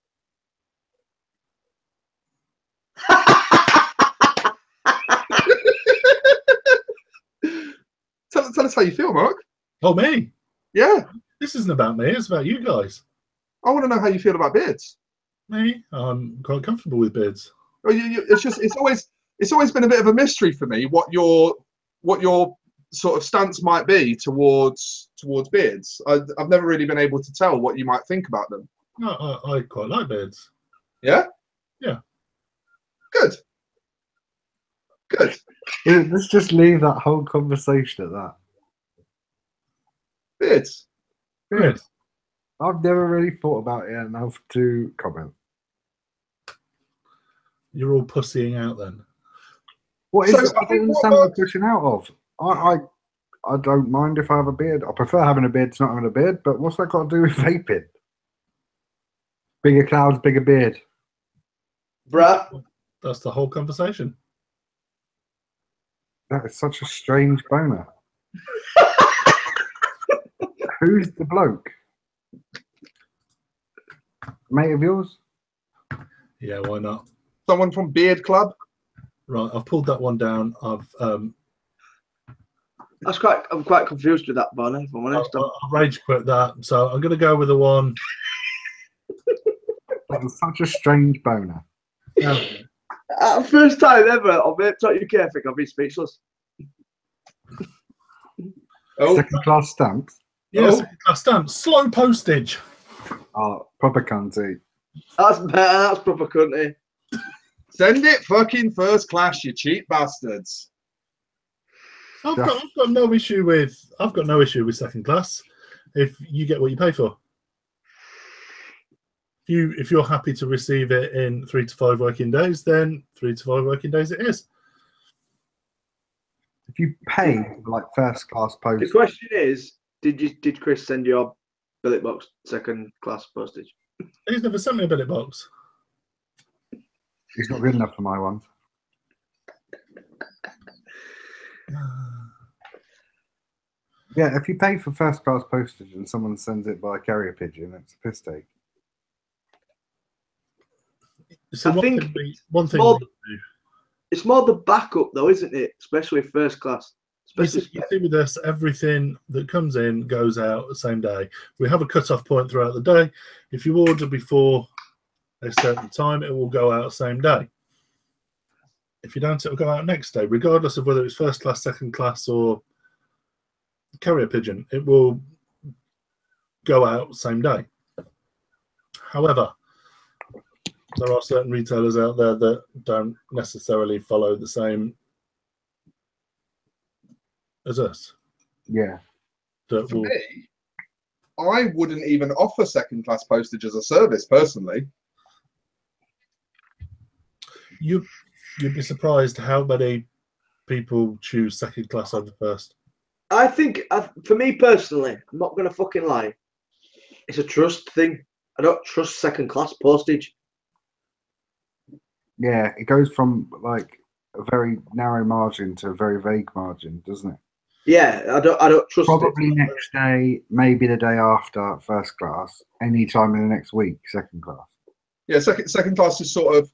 Tell us how you feel, Mark. Oh, me? Yeah. This isn't about me. It's about you guys. I want to know how you feel about beards. Me? I'm quite comfortable with beards. Well, it's always been a bit of a mystery for me what your sort of stance might be towards beards. I've never really been able to tell what you might think about them. No, I quite like beards. Yeah? Yeah. Good. Let's just leave that whole conversation at that. Beards. Good. I've never really thought about it enough to comment. You're all pussying out then. What is it? I don't understand what you're pushing out of. I don't mind if I have a beard. I prefer having a beard to not having a beard, but what's that got to do with vaping? Bigger clouds, bigger beard. Bruh. That's the whole conversation. That is such a strange boner. Who's the bloke? Mate of yours? Yeah, why not? Someone from Beard Club? Right, I've pulled that one down. I'm quite confused with that, Bonnie, if I'm honest. I'll rage quit that. So I'm going to go with the one. That was such a strange boner. First time ever on Vape Talk UK, I think I'll be speechless. Second class stamps? Yes, second class stamps. Slow postage. Oh, proper cunty. That's better, that's proper cunty. Send it fucking first class, you cheap bastards. I've got no issue with second class if you get what you pay for. If you're happy to receive it in 3 to 5 working days, then 3 to 5 working days it is. If you pay like first class post, the question is Did Chris send your billet box second class postage? He's never sent me a billet box. He's not good enough for my one. Yeah, if you pay for first class postage and someone sends it by carrier pigeon, it's a piss take. So I one think thing we more- do. It's more the backup, though, isn't it? Especially first class. You Especially see with us, everything that comes in goes out the same day. We have a cut-off point throughout the day. If you order before a certain time, it will go out the same day. If you don't, it will go out next day, regardless of whether it's first class, second class, or carrier pigeon. It will go out the same day. However, there are certain retailers out there that don't necessarily follow the same as us. Yeah. That For will, me, I wouldn't even offer second class postage as a service personally. you'd be surprised how many people choose second class over first. I think, for me personally, I'm not going to fucking lie. It's a trust thing. I don't trust second class postage. Yeah, it goes from like a very narrow margin to a very vague margin, doesn't it? Yeah, I don't trust Probably it. next day, maybe the day after first class, any time in the next week, second class. Yeah, second class is sort of,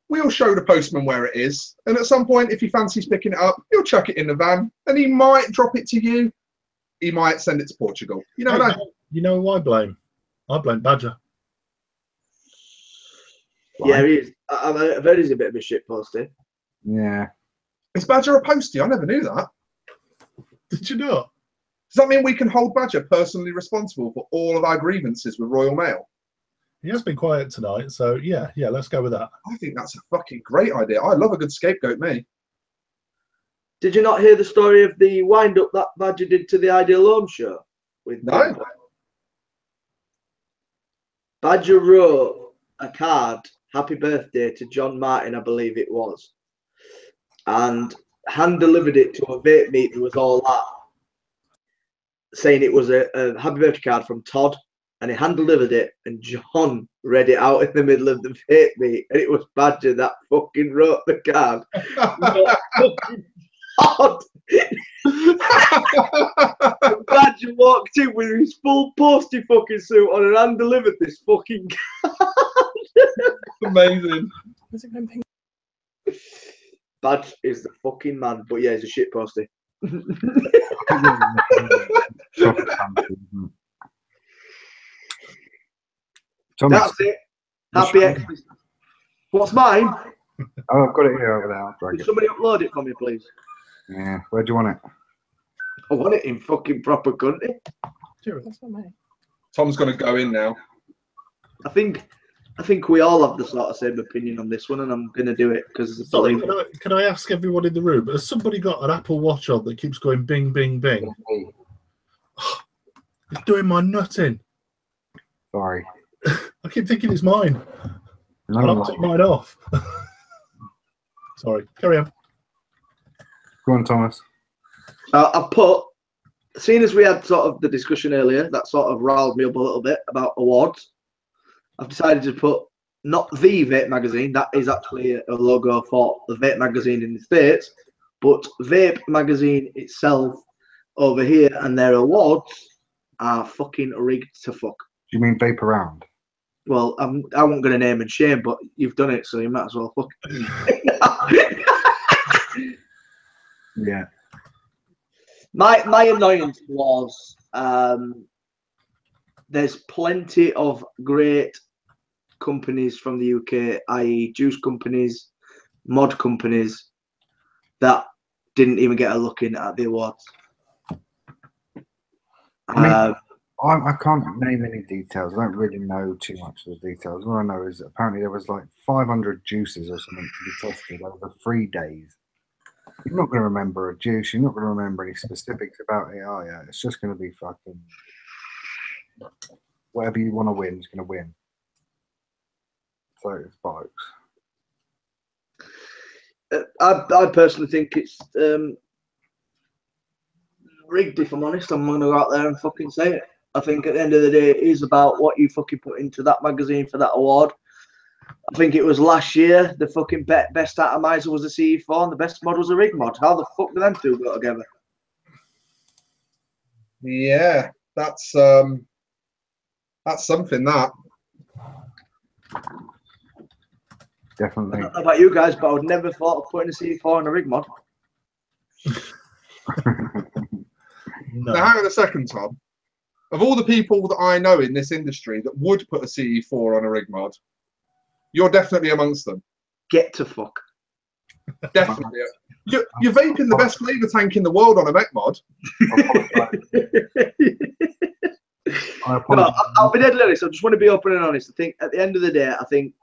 we'll show the postman where it is, and at some point, if he fancies picking it up, he'll chuck it in the van, and he might drop it to you. He might send it to Portugal. You never know. You know who I blame? I blame Badger. Yeah, he is. I've heard he's a bit of a shit poster. Yeah. Is Badger a postie? I never knew that. Did you not? Does that mean we can hold Badger personally responsible for all of our grievances with Royal Mail? He has been quiet tonight, so yeah, let's go with that. I think that's a fucking great idea. I love a good scapegoat, me. Did you not hear the story of the wind up that Badger did to the Ideal Home show? With No. Badger wrote a card, happy birthday to John Martin, I believe it was, and hand delivered it to a vape meet that was all that, saying it was a happy birthday card from Todd, and he hand delivered it, and John read it out in the middle of the vape meet, and it was Badger that fucking wrote the card. Todd. Badger walked in with his full postie fucking suit on and hand delivered this fucking card. Amazing. Was it going pink? Badge is the fucking man, but yeah, he's a shit postie. Thomas, That's it. Happy Xmas. What's mine? oh, I've got it here over there. I'll drag Can it. somebody upload it for me, please? Yeah, where do you want it? I want it in fucking proper country. That's not mine. Tom's going to go in now. I think we all have the sort of same opinion on this one, and I'm gonna do it because Sorry, can I ask everyone in the room, has somebody got an Apple Watch on that keeps going bing, bing, bing? It's doing my nutting. Sorry. I keep thinking it's mine. No, I'll take mine off. Sorry, carry on. Go on, Thomas. I've put, seeing as we had sort of the discussion earlier, that sort of riled me up a little bit about awards. I've decided to put not the Vape magazine, that is actually a logo for the Vape magazine in the States, but Vape magazine itself over here, and their awards are fucking rigged to fuck. Do you mean Vape Around? Well, I wasn't going to name and shame, but you've done it, so you might as well fuck. Yeah. My annoyance was there's plenty of great companies from the UK, i.e. juice companies, mod companies, that didn't even get a look in at the awards. I can't name any details. I don't really know too much of the details. All I know is that apparently there was like 500 juices or something to be tested over 3 days. You're not going to remember a juice. You're not going to remember any specifics about it, are you? It's just going to be fucking whatever you want to win is going to win. So it's bollocks. I personally think it's rigged, if I'm honest. I'm going to go out there and fucking say it. I think at the end of the day, it is about what you fucking put into that magazine for that award. I think it was last year, the fucking best atomizer was a CE4 and the best mod was a rig mod. How the fuck do them two go together? Yeah, that's something, that. Definitely. I don't know about you guys, but I would never thought of putting a CE4 in a rig mod. No. Now, hang on a second, Tom. Of all the people that I know in this industry that would put a CE4 on a rig mod, you're definitely amongst them. Get to fuck. Definitely. You're vaping the best flavour tank in the world on a mech mod. No, I'll be dead honest. I just want to be open and honest. I think at the end of the day, I think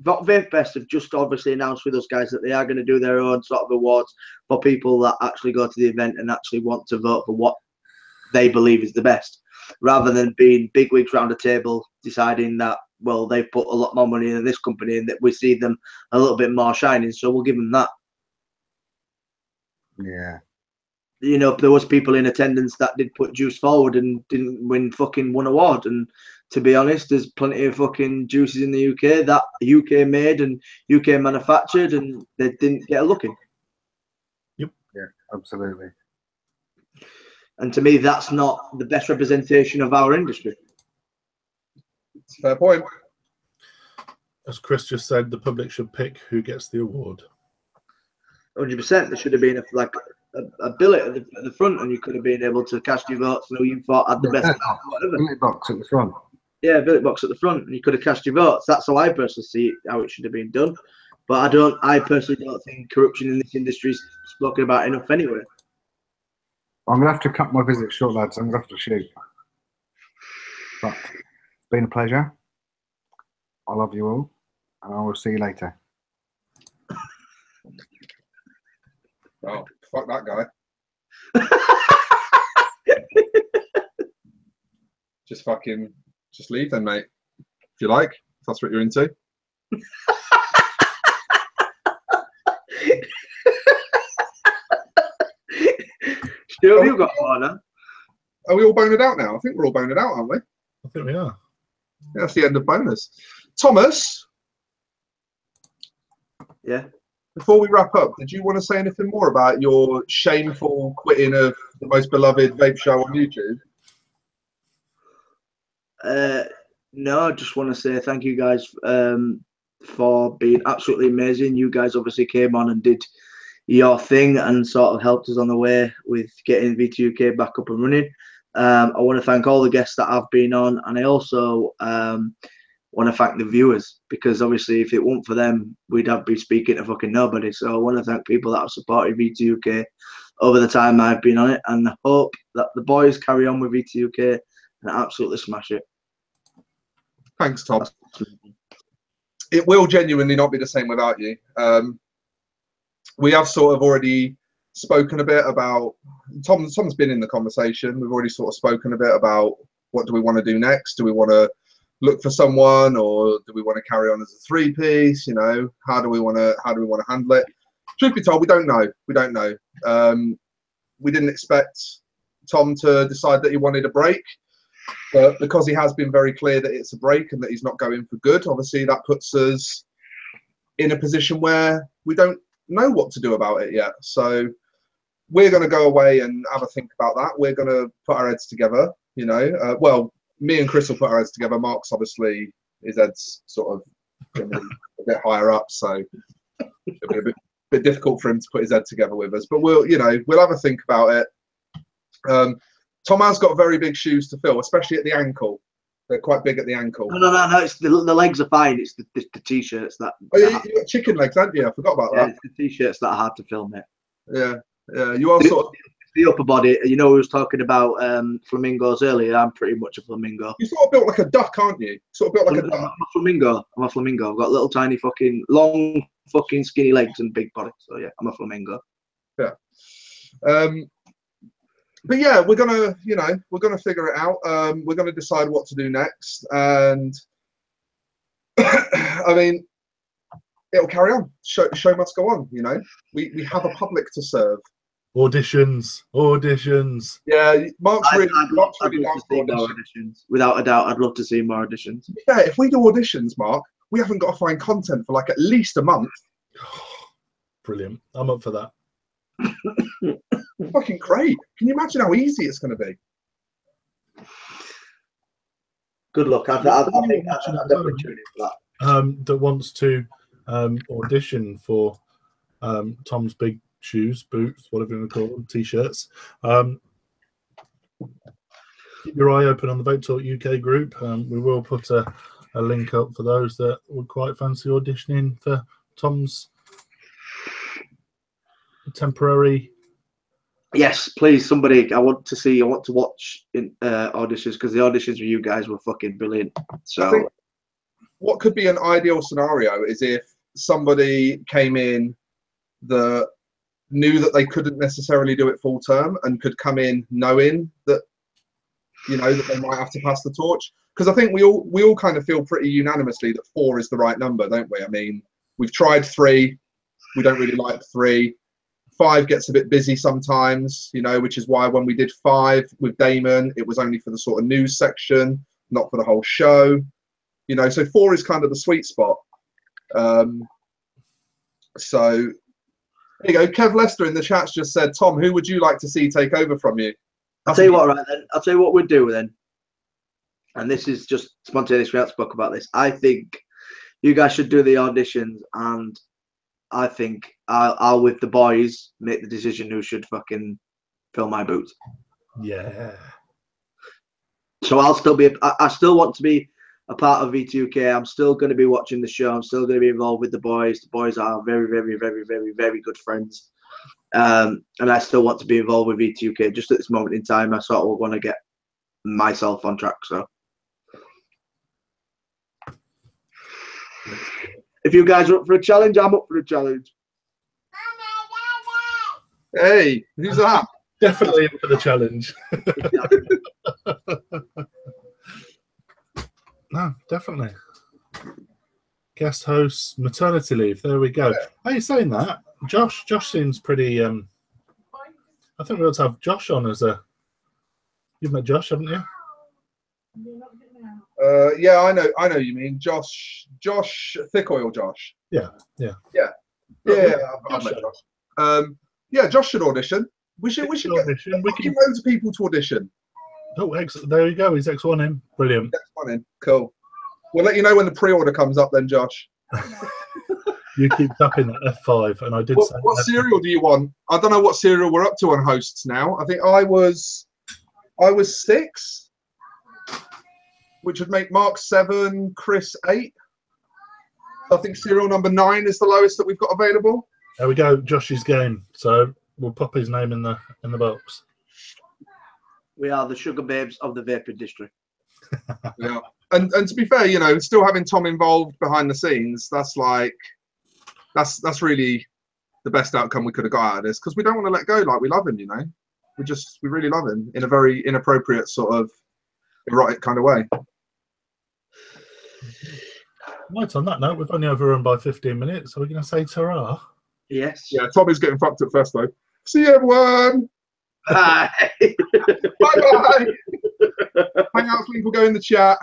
Vape Fest have just obviously announced with us guys that they are going to do their own sort of awards for people that actually go to the event and actually want to vote for what they believe is the best, rather than being bigwigs round a table deciding that, well, they've put a lot more money in this company and that we see them a little bit more shining, so we'll give them that. Yeah. You know, there was people in attendance that did put juice forward and didn't win fucking one award. And to be honest, there's plenty of fucking juices in the UK that UK made and UK manufactured, and they didn't get a look in. Yep. Yeah, absolutely. And to me, that's not the best representation of our industry. It's a fair point. As Chris just said, the public should pick who gets the award. 100%. There should have been a billet at the front, and you could have been able to cast your votes and who you thought had the best. Whatever. Billet box at the front. Yeah, billet box at the front, and you could have cast your votes. That's how I personally see it, how it should have been done. But I personally don't think corruption in this industry is spoken about enough anyway. I'm going to have to cut my visit short, lads. I'm going to have to shoot. But it's been a pleasure. I love you all, and I will see you later. Oh, fuck that guy. Just leave then, mate. If you like, if that's what you're into. Stu, have you got one, huh? Are we all boned out now? I think we're all boned out, aren't we? I think we are. Yeah, that's the end of bonus. Thomas? Yeah. Before we wrap up, did you want to say anything more about your shameful quitting of the most beloved vape show on YouTube? No, I just want to say thank you guys for being absolutely amazing. You guys obviously came on and did your thing and sort of helped us on the way with getting VTUK back up and running. I want to thank all the guests that have been on, and I also want to thank the viewers, because obviously if it weren't for them, we'd have been speaking to fucking nobody. So I want to thank people that have supported VTUK over the time I've been on it, and I hope that the boys carry on with VTUK and absolutely smash it. Thanks, Tom. It will genuinely not be the same without you. We have sort of already spoken a bit about, Tom's been in the conversation. We've already sort of spoken a bit about what do we want to do next. Do we want to look for someone, or do we want to carry on as a three-piece? You know, how do we want to handle it? Truth be told, we don't know. We don't know. We didn't expect Tom to decide that he wanted a break, but because he has been very clear that it's a break and that he's not going for good, obviously that puts us in a position where we don't know what to do about it yet. So we're going to go away and have a think about that. We're going to put our heads together, you know. Well, me and Chris will put our heads together. Mark's obviously, his head's sort of a bit higher up, so it'll be a bit difficult for him to put his head together with us. But we'll have a think about it. Tom has got very big shoes to fill, especially at the ankle. They're quite big at the ankle. No. It's the legs are fine. It's the t-shirts that. Oh, yeah, you got chicken legs, haven't you? I forgot about that. It's the t-shirts that are hard to fill, mate. Yeah. You are sort of the upper body. You know, we was talking about flamingos earlier. I'm pretty much a flamingo. You sort of built like a duck, aren't you? Sort of built like a duck. I'm a flamingo. I've got little tiny fucking long fucking skinny legs and big body. So yeah, I'm a flamingo. Yeah. But yeah, we're gonna figure it out. We're gonna decide what to do next, and I mean, it'll carry on. Show must go on. You know, we have a public to serve. Auditions. Yeah, Mark's I'd really, love down to for see more auditions. auditions. Without a doubt, I'd love to see more auditions. Yeah, if we do auditions, Mark, we haven't got to find content for like at least a month. Brilliant. I'm up for that. Fucking great. Can you imagine how easy it's going to be? Good luck. I think watching I'll at the definitely moment, tune in for that. that wants to audition for Tom's big shoes, boots, whatever you want to call them, t-shirts. Keep your eye open on the Vape Talk UK group. We will put a link up for those that would quite fancy auditioning for Tom's temporary. Yes, please, somebody. I want to watch in auditions, because the auditions for you guys were fucking brilliant. So, I think what could be an ideal scenario is if somebody came in that knew that they couldn't necessarily do it full term and could come in knowing that, you know, that they might have to pass the torch. Because I think we all kind of feel pretty unanimously that 4 is the right number, don't we? I mean, we've tried 3, we don't really like 3. 5 gets a bit busy sometimes, you know, which is why when we did 5 with Damon, it was only for the sort of news section, not for the whole show. You know, so 4 is kind of the sweet spot. So there you go. Kev Lester in the chat's just said, Tom, who would you like to see take over from you? I'll tell you what, right then. I'll tell you what we'd do then. And this is just spontaneous. We haven't spoke about this. I think you guys should do the auditions, and I think I'll with the boys make the decision who should fucking fill my boots. Yeah. So I'll still be. I still want to be a part of V2K. I'm still going to be watching the show. I'm still going to be involved with the boys. The boys are very, very, very, very, very good friends. And I still want to be involved with V2K. Just at this moment in time, I sort of want to get myself on track. So if you guys are up for a challenge, I'm up for a challenge. Hey, who's that? Definitely up for the challenge. No, definitely. Guest host, maternity leave. There we go. Are you saying that? Josh seems pretty. I think we ought to have Josh on as a. You've met Josh, haven't you? Yeah, I know you mean Josh Thick Oil Josh. Yeah. I've met Josh. Yeah, Josh should audition. We should audition. We can loads of people to audition. Oh, there you go. He's X1 in. Brilliant. X1 in. Cool. We'll let you know when the pre-order comes up then, Josh. You keep tapping that F5, and I did say. What serial do you want? I don't know what serial we're up to on hosts now. I think I was 6, which would make Mark 7, Chris 8. I think serial number 9 is the lowest that we've got available. There we go, Josh's game. So we'll pop his name in the box. We are the sugar babes of the vape industry. Yeah, and to be fair, you know, still having Tom involved behind the scenes, that's really the best outcome we could have got out of this, because we don't want to let go. Like, we love him, you know. We really love him in a very inappropriate sort of erotic kind of way. Right, on that note, we've only overrun by 15 minutes. So we're going to say ta-ra. Yes. Yeah, Tommy's getting fucked at first though. See you, everyone. Bye. Bye bye. Hangouts link will go in the chat.